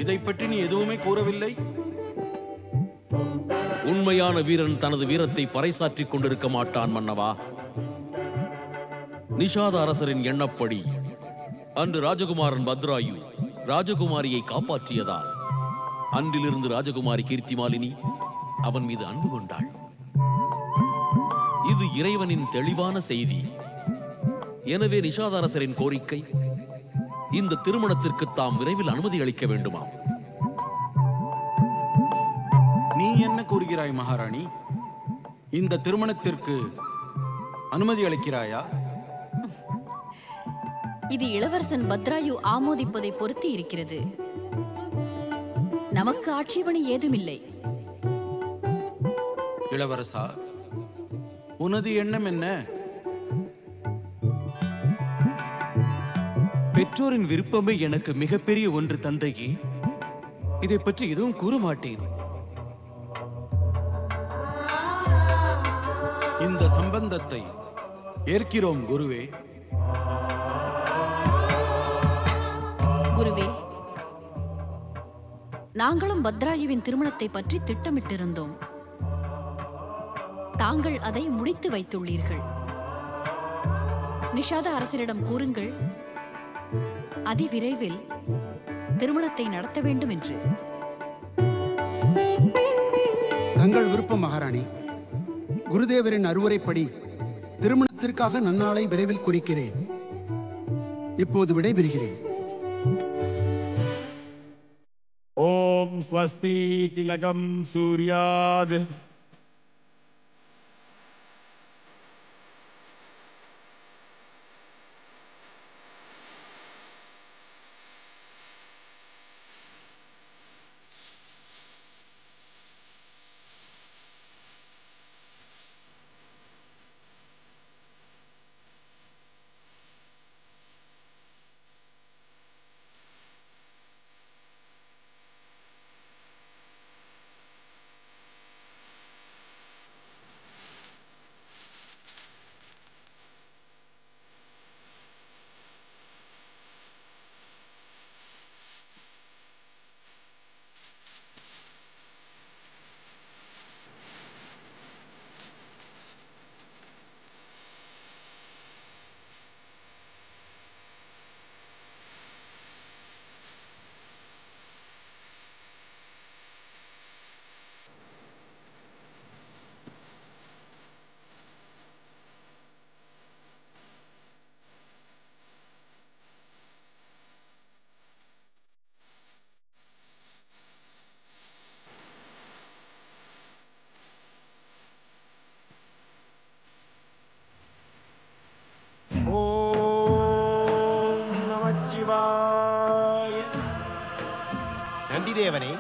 [SPEAKER 12] இதை பற்றி நீ எதுவுமே கூறவில்லை.
[SPEAKER 9] உண்மையான வீரன் தனது வீரத்தை பறைசாற்றிக் கொண்டிருக்க மாட்டான் மன்னவா. நிஷாத அரசரின் எண்ணப்படி அன்று ராஜகுமாரன் பத்ராயு ராஜகுமாரியை காப்பாற்றியதால் அன்றிலிருந்து ராஜகுமாரி கீர்த்திமாலினி அவன் மீது அன்பு கொண்டாள். இது இறைவனின் தெளிவான செய்தி. எனவே நிஷாத அரசரின் கோரிக்கை, இந்த திருமணத்திற்கு தாம் விரைவில் அனுமதி அளிக்க வேண்டுமாம்.
[SPEAKER 12] நீ என்ன கூறுகிறாய் மகாராணி? இந்த திருமணத்திற்கு அனுமதி அளிக்கிறாயா?
[SPEAKER 2] இது இளவரசன் பத்ராயு ஆமோதிப்பதை பொறுத்து இருக்கிறது. நமக்கு ஆட்சேபனை ஏதுமில்லை.
[SPEAKER 12] இளவரசா, உனது எண்ணம் என்ன?
[SPEAKER 10] பெற்றோரின் விருப்பமே எனக்கு மிகப்பெரிய ஒன்று தந்தையே. இதை பற்றி எதுவும் கூற மாட்டேன்.
[SPEAKER 12] இந்த சம்பந்தத்தை ஏற்கிறோம் குருவே.
[SPEAKER 2] குருவே, நாங்களும் பத்ராயுவின் திருமணத்தை பற்றி திட்டமிட்டிருந்தோம். தாங்கள் அதை முடித்து வைத்துள்ளீர்கள். நிஷாத அரசரிடம் கூறுங்கள், அதிவிரைவில் திருமணத்தை நடத்த வேண்டும் என்று.
[SPEAKER 5] தங்கள் விருப்பம் மகாராணி. குருதேவரின் அறிவுரைப்படி திருமணத்திற்காக நன்னாளை விரைவில் குறிக்கிறேன். இப்போது விடைபெறுகிறேன்.
[SPEAKER 17] ஓம் ஸ்வஸ்தி திலகம் சூர்யாத்.
[SPEAKER 7] நந்திதேவனே,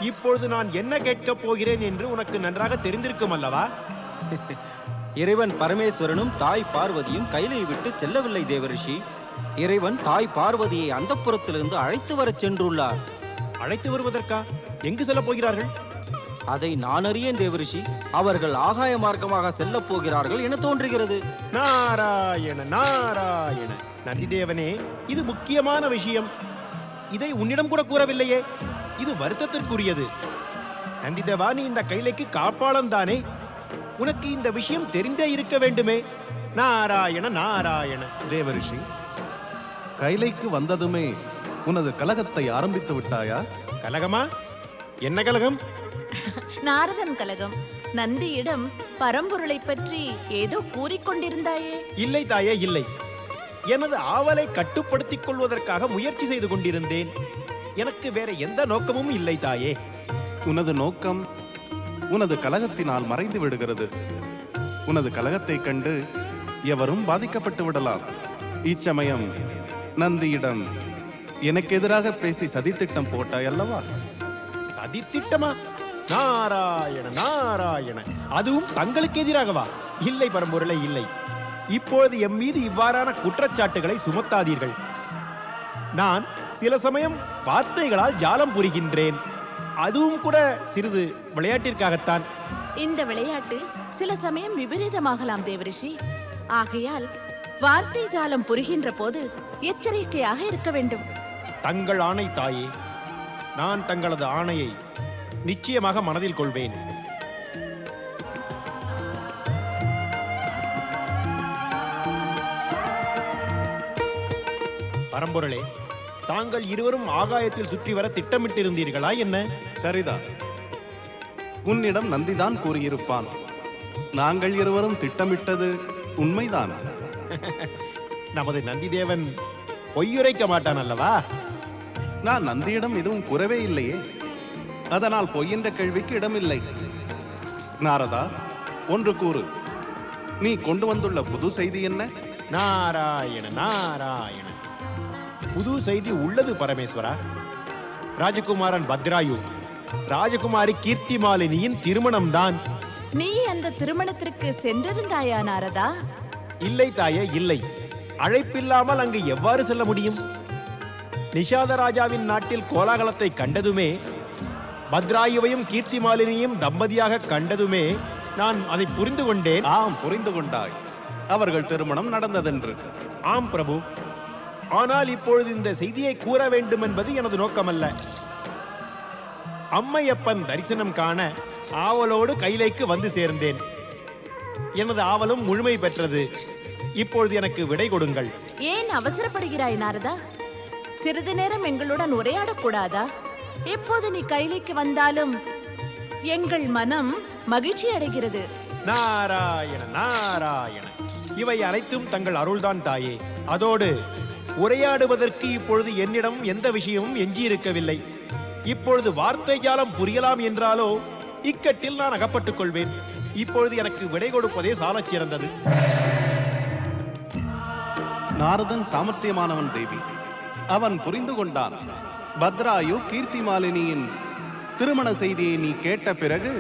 [SPEAKER 7] இப்பொழுது நான் என்ன கேட்கப் போகிறேன் என்று உனக்கு நன்றாக தெரிந்திருக்கும் அல்லவா?
[SPEAKER 11] இறைவன் பரமேஸ்வரனும் தாய் பார்வதியும் கைலை விட்டு செல்லவில்லை தேவரிஷி. இறைவன் தாய் பார்வதியை அந்தப்புறத்திலிருந்து அழைத்து வரச் சென்றுள்ளார்.
[SPEAKER 7] அழைத்து வருவதற்கா? எங்கு செல்லப் போகிறார்கள்?
[SPEAKER 11] அதை நான் அறியேன் தேவரிஷி. அவர்கள் ஆகாய மார்க்கமாக செல்லப் போகிறார்கள் என தோன்றுகிறது.
[SPEAKER 7] நாராயண நாராயண. நந்திதேவனே, இது முக்கியமான விஷயம். இதை உன்னிடம் கூட கூறவில்லையே. இது வருத்தத்திற்குரியது. நந்திதேவா, நீ இந்த கைலைக்கு காப்பாளன் தானே? உனக்கு இந்த விஷயம் தெரிந்தே இருக்க வேண்டுமே. நாராயண நாராயண.
[SPEAKER 8] தேவரிஷி, கைலைக்கு வந்ததுமே உனது கலகத்தை ஆரம்பித்து விட்டாயா?
[SPEAKER 7] கலகமா? என்ன கலகம்?
[SPEAKER 3] நாரதன் கலகம். நந்தியிடம் பரம்பொருளை பற்றி ஏதோ கூறிக்கொண்டிருந்தாயே?
[SPEAKER 7] இல்லை தாயே, இல்லை. எனது ஆவலை கட்டுப்படுத்திக் கொள்வதற்காக முயற்சி செய்து கொண்டிருந்தேன். எனக்கு வேற எந்த நோக்கமும் இல்லை தாயே.
[SPEAKER 8] உனது நோக்கம் உனது கலகத்தினால் மறைந்து விடுகிறது. உனது கலகத்தை கண்டு எவரும் பாதிக்கப்பட்டு விடலாம். இச்சமயம் நந்தியிடம் எனக்கு எதிராக பேசி சதித்திட்டம் போட்டாய் அல்லவா?
[SPEAKER 7] சதித்திட்டமா? நாராயண நாராயண. அதுவும் தங்களுக்கு எதிராகவா? இல்லை பரம்பொருளை, இல்லை. இப்பொழுது எம் மீது இவ்வாறான குற்றச்சாட்டுகளை சுமத்தாதீர்கள். நான் சில சமயம் வார்த்தைகளால் ஜாலம் புரிகின்றேன். அதுவும் கூட சிறிது விளையாட்டிற்காகத்தான்.
[SPEAKER 3] இந்த விளையாட்டு சில சமயம் விபரீதமாகலாம் தேவரிஷி. ஆகையால் வார்த்தை ஜாலம் புரிகின்ற போது எச்சரிக்கையாக இருக்க வேண்டும்.
[SPEAKER 7] தங்கள் ஆணை தாயே. நான் தங்களது ஆணையை நிச்சயமாக மனதில் கொள்வேன். பரம்பொருளே, தாங்கள் இருவரும் ஆகாயத்தில் சுற்றி வர திட்டமிட்டிருந்தீர்களா என்ன?
[SPEAKER 8] சரிதான். உன்னிடம் நந்திதான் கூறியிருப்பான். நாங்கள் இருவரும் திட்டமிட்டது உண்மைதான்.
[SPEAKER 7] நமது நந்திதேவன் பொய்யுரைக்க மாட்டான் அல்லவா?
[SPEAKER 8] நான் நந்தியிடம் எதுவும் கூறவே இல்லையே. அதனால் பொய் என்ற கேள்விக்கு இடமில்லை. நாரதா, ஒன்று கூறு. நீ கொண்டு வந்துள்ள புது செய்தி என்ன?
[SPEAKER 7] நாராயண நாராயண. புது செய்தி உள்ளது பரமேஸ்வரா. ராஜகுமாரன் பத்ராயு ராஜகுமாரி கீர்த்திமாலினியின் திருமணம்தான்.
[SPEAKER 3] நீ அந்த திருமணத்திற்கு சென்றிருந்தாயா நாரதா?
[SPEAKER 7] இல்லை தாயே, இல்லை. அழைப்பில்லாமல் அங்கு எவ்வாறு செல்ல முடியும்? நிஷாத ராஜாவின் நாட்டில் கோலாகலத்தை கண்டதுமே, பத்ராயுவையும் கீர்த்திமாலினியும் தம்பதியாக கண்டதுமே நான் அதை புரிந்து கொண்டேன்.
[SPEAKER 8] ஆம், புரிந்து கொண்டாய். அவர்கள் திருமணம் நடந்ததென்று.
[SPEAKER 7] ஆம் பிரபு. ஆனால் இப்பொழுது இந்த செய்தியை கூற வேண்டும் என்பது எனது நோக்கமல்ல. அம்மையப்பன் தரிசனம் காண ஆவலோடு கைலைக்கு வந்து சேர்ந்தேன். எனது ஆவலும் முழுமை பெற்றது. இப்பொழுது எனக்கு விடை கொடுங்கள்.
[SPEAKER 3] ஏன் அவசரப்படுகிறாய் நாரதா? சிறிது நேரம் எங்களுடன் உரையாடக்கூடாதா? எப்போது நீ கைலைக்கு வந்தாலும் எங்கள் மனம் மகிழ்ச்சி அடைகிறது.
[SPEAKER 7] நாராயண நாராயண. இவை அனைத்தும் தங்கள் அருள்தான் தாயே. அதோடு உரையாடுவதற்கு இப்பொழுது என்னிடம் எந்த விஷயமும் எஞ்சியிருக்கவில்லை. இப்பொழுது வார்த்தை ஜாலம் புரியலாம் என்றாலோ இக்கட்டில் நான் அகப்பட்டுக் கொள்வேன். இப்பொழுது எனக்கு விடை கொடுப்பதே சாலச் சிறந்தது.
[SPEAKER 8] நாரதன் சாமர்த்தியமானவன் தேவி. அவன் புரிந்து கொண்டான். பத்ராயு கீர்த்திமாலினியின் திருமண செய்தியை நீ கேட்ட பிறகு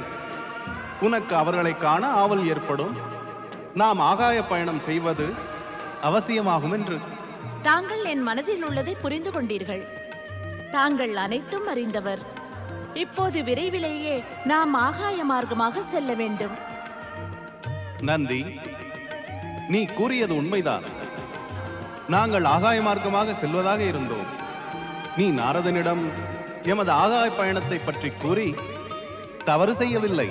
[SPEAKER 8] உனக்கு அவர்களை காண ஆவல் ஏற்படும். நாம் ஆகாய பயணம் செய்வது அவசியமாகும் என்று.
[SPEAKER 3] தாங்கள் என் மனதில் உள்ளதை புரிந்து கொண்டீர்கள். தாங்கள் அனைத்தும் அறிந்தவர். இப்போது விரைவிலேயே நாம் ஆகாய மார்க்கமாக செல்ல வேண்டும்.
[SPEAKER 8] நந்தி, நீ கூறியது உண்மைதான். நாங்கள் ஆகாய மார்க்கமாக செல்வதாக இருந்தோம். நீ நாரதனிடம் எமது ஆகாய பயணத்தை பற்றி கூறி தவறு செய்யவில்லை.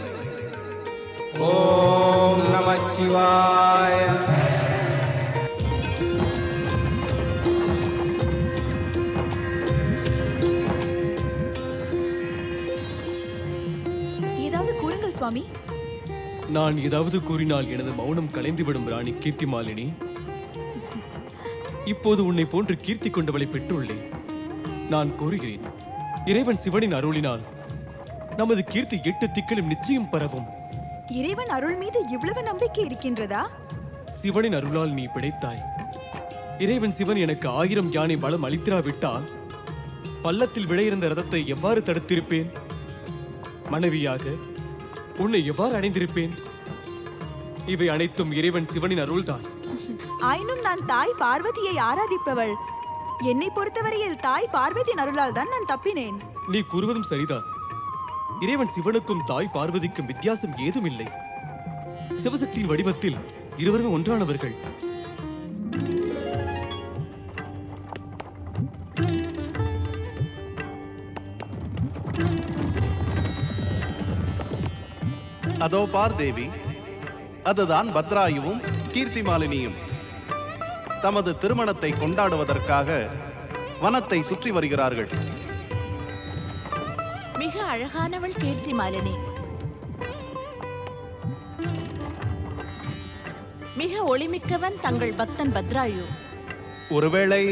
[SPEAKER 13] ஓம் நமச்சிவாய.
[SPEAKER 14] ஏதாவது கூறுங்கள் சுவாமி.
[SPEAKER 15] நான் ஏதாவது கூறினால் எனது மௌனம் கலைந்துவிடும் ராணி கீர்த்திமாலினி. இப்போது உன்னை போன்று கீர்த்தி கொண்டவளை பெற்றுள்ளேன். நான் கூறுகிறேன், இறைவன் சிவனின் அருளினால் நமது கீர்த்தி 8 திக்கிலும் நிச்சயம் பரவும்.
[SPEAKER 14] இறைவன் அருள் மீது இவ்வளவு நம்பிக்கை இருக்கின்றதா?
[SPEAKER 15] சிவனின் அருளால் நீ பிழைத்தாய். இறைவன் சிவன் எனக்கு 1000 யானை பலம் அளித்திராவிட்டால் பள்ளத்தில் விழ இருந்த ரதத்தை எவ்வாறு தடுத்திருப்பேன்? மனைவியாக உன்னை எவ்வாறு அடைந்திருப்பேன்? இவை அனைத்தும் இறைவன் சிவனின் அருள்தான்.
[SPEAKER 14] ஆயினும் நான் தாய் பார்வதியை ஆராதிப்பவள். என்னை பொறுத்தவரையில் தாய் பார்வதியின் அருளால் தான் நான் தப்பினேன்.
[SPEAKER 15] நீ கூறுவதும் சரிதான். இறைவன் சிவனுக்கும் தாய் பார்வதிக்கும் வித்தியாசம் ஏதும் இல்லை. சிவசக்தியின் வடிவத்தில் இருவரும் ஒன்றானவர்கள்.
[SPEAKER 8] அதோ பார் தேவி, அதுதான் பத்ராயுவும் கீர்த்திமாலினியும் தமது திருமணத்தை கொண்டாடுவதற்காக வனத்தை சுற்றி வருகிறார்கள்.
[SPEAKER 3] மிக அழகானவள் கீர்த்திமாலினி. மிக ஒளிமிக்கவன் தங்கள் பக்தன் பத்ராயு.
[SPEAKER 8] ஒருவேளை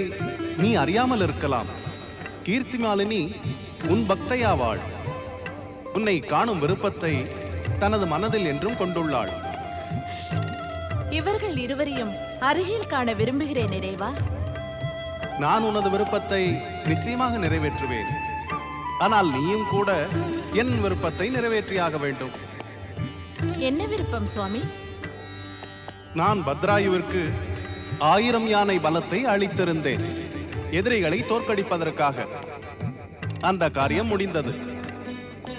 [SPEAKER 8] நீ அறியாமல் இருக்கலாம், கீர்த்திமாலினி உன் பக்தையாவாள். உன்னை காணும் விருப்பத்தை தனது மனதில் என்றும் கொண்டுள்ளாள்.
[SPEAKER 3] இவர்கள் இருவரையும் அருகில் காண விரும்புகிறேன் இறைவா.
[SPEAKER 8] நான் உனது விருப்பத்தை நிச்சயமாக நிறைவேற்றுவேன். ஆனால் நீயும் கூட என் விருப்பத்தை நிறைவேற்றியாக வேண்டும்.
[SPEAKER 3] என்ன விருப்பம் சுவாமி?
[SPEAKER 8] நான் பத்ராயுவிற்கு 1000 யானை பலத்தை அளித்திருந்தேன், எதிரிகளை தோற்கடிப்பதற்காக. அந்த காரியம் முடிந்தது.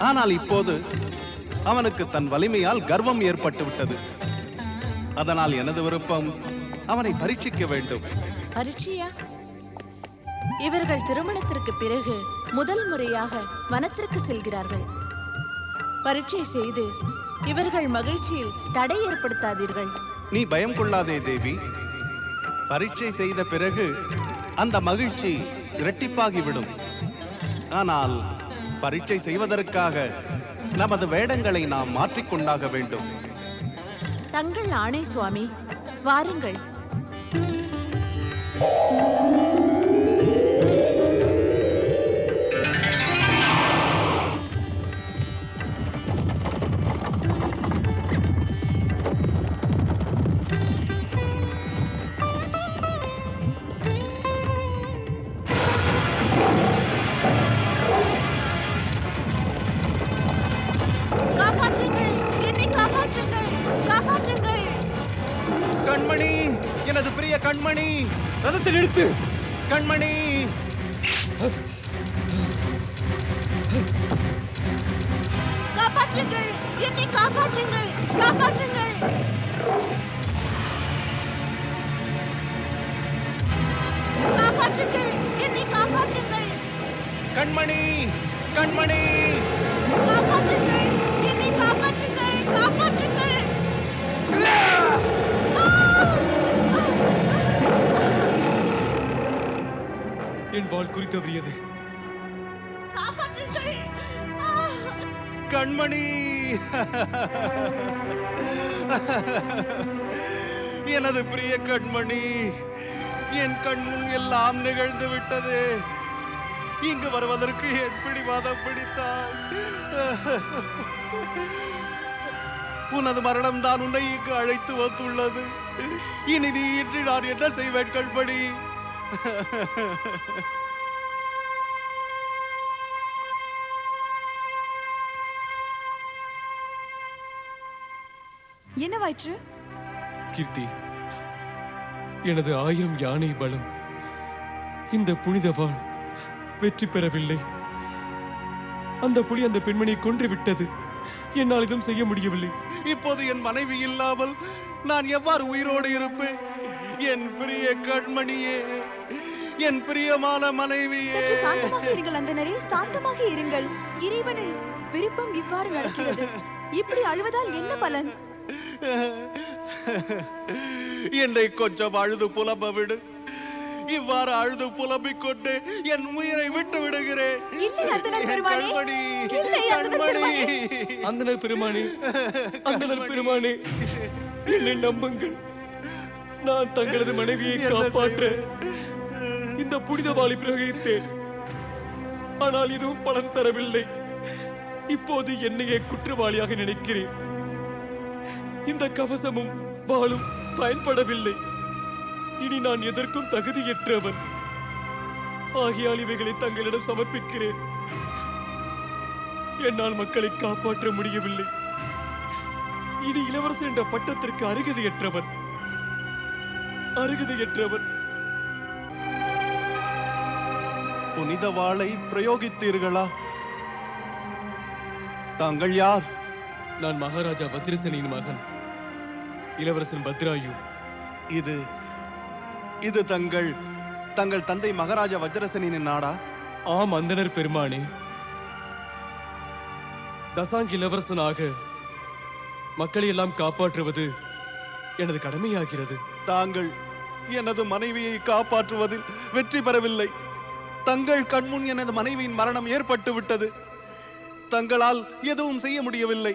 [SPEAKER 8] ஆனால் இப்போது அவனுக்கு தன் வலிமையால் கர்வம் ஏற்பட்டு விட்டது. அதனால் எனது விருப்பம் அவனை பரீட்சிக்க வேண்டும்.
[SPEAKER 3] பரீட்சையா? இவர்கள் திருமணத்திற்கு பிறகு முதல் முறையாக வனத்திற்கு செல்கிறார்கள். பரீட்சை செய்து இவர்கள் மகிழ்ச்சியில் தடை ஏற்படுத்தாதீர்கள்.
[SPEAKER 8] நீ பயம் கொள்ளாதே தேவி. பரீட்சை செய்த பிறகு அந்த மகிழ்ச்சி இரட்டிப்பாகிவிடும். ஆனால் பரீட்சை செய்வதற்காக நமது வேடங்களை நாம் மாற்றிக்கொண்டாக வேண்டும்.
[SPEAKER 3] தங்கள் ஆணை சுவாமி, வாருங்கள்.
[SPEAKER 8] கண்மணி, எனது பிரிய கண்மணி,
[SPEAKER 15] ரதத்தை நிறுத்து.
[SPEAKER 8] கண்மணி,
[SPEAKER 3] காப்பாற்றுங்கள், என்னை காப்பாற்றுங்கள், காப்பாற்றுங்கள். காப்பாற்றுங்கள், என்னை காப்பாற்றுங்கள்.
[SPEAKER 8] கண்மணி, கண்மணி,
[SPEAKER 3] காப்பாற்றுங்கள், என்னை காப்பாற்றுங்கள், காப்பாற்றுங்கள்.
[SPEAKER 15] என் வாழ் குறித்தவறியது.
[SPEAKER 8] கண்மணி, எனது பிரிய கண்மணி, என் கண்முன் எல்லாம் நிகழ்ந்து விட்டது. இங்கு வருவதற்கு என் பிடிவாதம் பிடித்தாய். உனது மரணம் தான் உன்னை இங்கு அழைத்து வந்துள்ளது. இனி நீ இன்றி நான் என்ன செய்வேன் கண்மணி?
[SPEAKER 14] என்னவாயிற்று?
[SPEAKER 15] கீர்த்தி, எனது 1000 யானை பலம் இந்த புனித வாள் வெற்றி பெறவில்லை. அந்த புலி அந்த பெண்மணியை கொன்று விட்டது. என்னால் இதுவும் செய்ய முடியவில்லை.
[SPEAKER 8] இப்போது என் மனைவி இல்லாமல் நான் எவ்வாறு உயிரோடு இருப்பேன்? என் பிரிய கண்மணியே, என் பிரியமான மனைவியே.
[SPEAKER 14] சற்று சாந்தமாக இருங்கள் அந்தனரே, சாந்தமாக இருங்கள். இறைவனின் விருப்பம் இவ்வாறு நடக்கிறது. இப்படி அழுவதால் என்ன பலன்?
[SPEAKER 8] என்னை கொஞ்சம் அழுது புலம்ப விடு. இவ்வாறு அழுது புலம்பிக் கொண்டு என் உயிரை விட்டு விடுகிறேன்.
[SPEAKER 14] இல்லை அந்தனர் பெருமானே, இல்லை அந்தனர் பெருமானே.
[SPEAKER 15] அந்தனர் பெருமானே, அந்தனர் பெருமானே, என்னை நம்புங்கள். நான் தங்களது மனைவியை காப்பாற்ற இந்த புனித வாளை பிரயோகித்தேன். ஆனால் இதுவும் பலன் தரவில்லை. இப்போது என்னையே குற்றவாளியாக நினைக்கிறேன். இந்த கவசமும் வாளும் பயன்படவில்லை. இனி நான் எதற்கும் தகுதியற்றவன். ஆகியால் இவைகளை தங்களிடம் சமர்ப்பிக்கிறேன். என்னால் மக்களை காப்பாற்ற முடியவில்லை. இனி இளவரசர் என்ற பட்டத்திற்கு அருகதையற்றவர்.
[SPEAKER 8] புனித வாளை பிரயோகித்தீர்களா? தாங்கள் யார்?
[SPEAKER 15] நான் மகாராஜா வஜ்ரசேனின் மகன், இளவரசன் பத்ராயு.
[SPEAKER 8] இது தங்கள் தந்தை மகாராஜா வஜ்ரசேனின் நாடா?
[SPEAKER 15] ஆம் அந்தணர் பெருமானே. தசாங் இளவரசனாக மக்களை எல்லாம் காப்பாற்றுவது எனது கடமையாகிறது.
[SPEAKER 8] தாங்கள் எனது மனைவியை காப்பாற்றுவதில் வெற்றி பெறவில்லை. தங்கள் கண்முன் எனது மனைவியின் மரணம் ஏற்பட்டு விட்டது. தங்களால் எதுவும் செய்ய முடியவில்லை.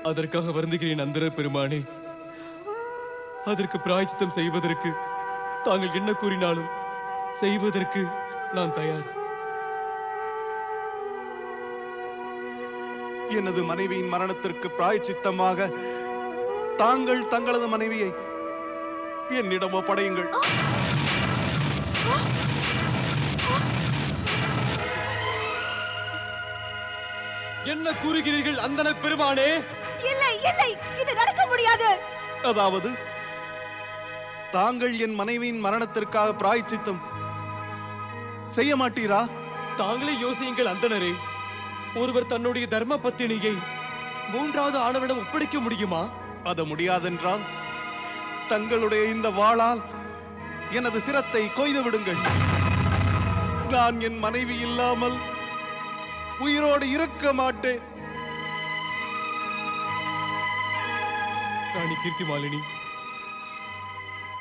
[SPEAKER 15] அதற்காக வருந்துகிறேன் அந்தணர் பெருமானே. அதற்கு பிராயச்சித்தம் செய்வதற்கு தாங்கள் என்ன கூறினாலும் செய்வதற்கு நான் தயார்.
[SPEAKER 8] எனது மனைவியின் மரணத்திற்கு பிராயச்சித்தமாக தாங்கள் தங்களது மனைவியை என்னிடம் ஒப்படையுங்கள்.
[SPEAKER 15] என்ன கூறுகிறீர்கள் அந்தணர் பெருமானே?
[SPEAKER 14] இல்லை இல்லை, இது நடக்க முடியாது.
[SPEAKER 8] அதாவது தாங்கள் என் மனைவியின் மரணத்திற்காக பிராயச்சித்தம் செய்ய மாட்டீரா?
[SPEAKER 15] தாங்களே யோசியுங்கள் அந்தணரே. ஒருவர் தன்னுடைய தர்ம பத்தினியை மூன்றாவது ஆணவனிடம் ஒப்படைக்க முடியுமா?
[SPEAKER 8] அது முடியாதென்றால் தங்களுடைய இந்த வாளால் எனது சிரத்தை கொய்து விடுங்கள். நான் என் மனைவி இல்லாமல் உயிரோடு இருக்க மாட்டேன்.
[SPEAKER 15] ராணி கீர்த்திமாலினி,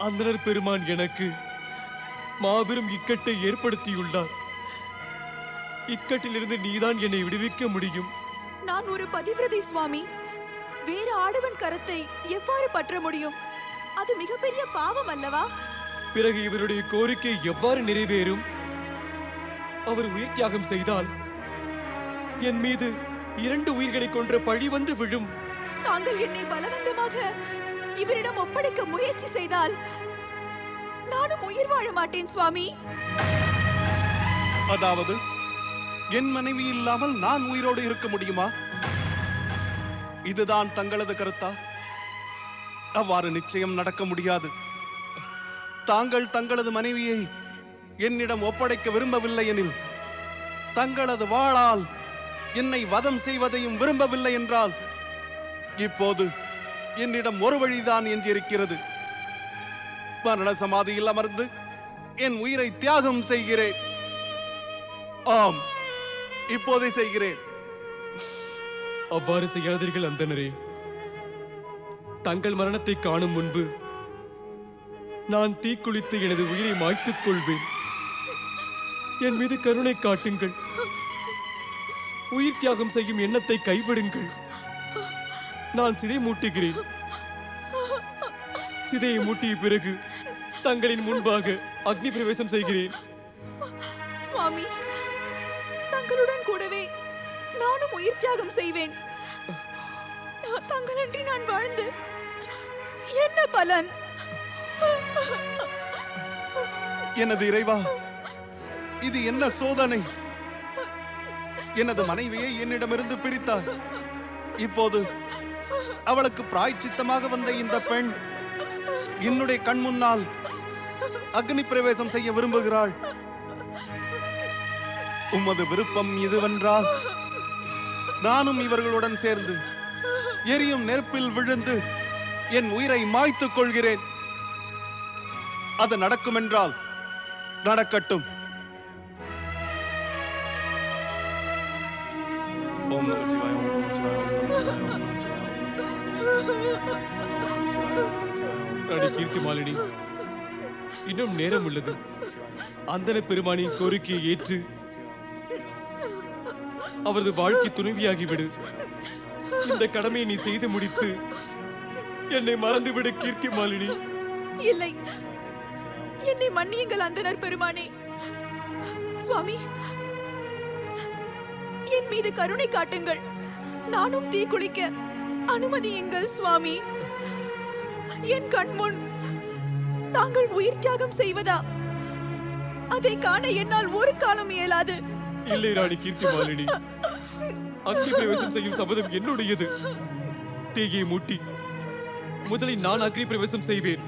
[SPEAKER 15] அந்தணர் பெருமான் எனக்கு மாபெரும் இக்கட்டை ஏற்படுத்தியுள்ளார். இக்கட்டிலிருந்து நீதான் என்னை விடுவிக்க முடியும்.
[SPEAKER 14] நான் ஒரு பதிவிரதை சுவாமி. வேறு ஆடவன் கரத்தை எவ்வாறு பற்ற முடியும்? அது மிகப்பெரிய பாவம் அல்லவா?
[SPEAKER 15] பிறகு இவருடைய கோரிக்கை எவ்வாறு நிறைவேறும்? அவர் உயிர் தியாகம் செய்தால் என் மீது 2 உயிர்களை கொன்ற பழி வந்து விழும்.
[SPEAKER 14] தாங்கள் என்னை பலவந்தமாக இவரிடம் ஒப்படைக்க முயற்சி செய்தால் நானும் உயிர் வாழ மாட்டேன் சுவாமி.
[SPEAKER 8] அதாவது என் மனைவி இல்லாமல் நான் உயிரோடு இருக்க முடியுமா? இதுதான் தங்களது கருத்தா? அவ்வாறு நிச்சயம் நடக்க முடியாது. தாங்கள் தங்களது மனைவியை என்னிடம் ஒப்படைக்க விரும்பவில்லை எனில், தங்களது வாளால் என்னை வதம் செய்வதையும் விரும்பவில்லை என்றால், இப்போது என்னிடம் ஒரு வழிதான் எஞ்சியிருக்கிறது. மரண சமாதியில் அமர்ந்து என் உயிரை தியாகம் செய்கிறேன். ஆம், இப்போதே செய்கிறேன்.
[SPEAKER 15] அவ்வாறு செய்யாதீர்கள் அந்தணரே. தங்கள் மரணத்தை காணும் முன்பு நான் தீக்குளித்து எனது உயிரை மாய்த்துக் கொள்வேன். என் மீது கருணை காட்டுங்கள். உயிர் தியாகம் செய்யும் எண்ணத்தை கைவிடுங்கள். நான் சிதை மூட்டுகிறேன். சிதையை மூட்டிய பிறகு தங்களின் முன்பாக அக்னி பிரவேசம் செய்கிறேன்.
[SPEAKER 14] சுவாமி, தங்களுடன் கூடவே நானும் உயிர் தியாகம் செய்வேன். தங்களன்றி நான் வாழ்ந்து என்ன பலன்?
[SPEAKER 8] எனது இறைவா, இது என்ன சோதனை? எனது மனைவியை என்னிடமிருந்து பிரித்தார். இப்போது அவளுக்கு பிராயச்சித்தமாக வந்த இந்த பெண் என்னுடைய கண் முன்னால் அக்னி பிரவேசம் செய்ய விரும்புகிறாள். உமது விருப்பம் இதுவென்றால் நானும் இவர்களுடன் சேர்ந்து எரியும் நெருப்பில் விழுந்து என் உயிரை மாய்த்துக் கொள்கிறேன். அது நடக்கும் என்றால் நடக்கட்டும். ஓம் நமச்சிவாய, ஓம் நமச்சிவாய, ஓம் நமச்சிவாய, ஓம்
[SPEAKER 15] ராணி கீர்த்திமாலினி, இன்னும் நேரம் உள்ளது. அந்தணர் பெருமானின் கோரிக்கையை ஏற்று அவரது வாழ்க்கை துணைவியாகிவிடு. இந்த கடமையை நீ செய்து முடித்து என்னை மறந்துவிடு கீர்த்திமாலினி.
[SPEAKER 14] இல்லை, என்னை மன்னியுங்கள் அந்தணர் பெருமானே. சுவாமி, என் மீது கருணை காட்டுங்கள். நானும் தீக்குளிக்க அனுமதியுங்கள் சுவாமி. என் கண்முன் தாங்கள் உயிர் தியாகம் செய்வதா? அதை காண என்னால் ஒரு காலம் இயலாது.
[SPEAKER 15] இல்லை ராணி கீர்த்தி மாலினி, அக்னி பிரவேசம் செய்யும் சபதம் என்னுடையது. தீயை மூட்டி முதலில் நான் அக்னி பிரவேசம் செய்வேன்.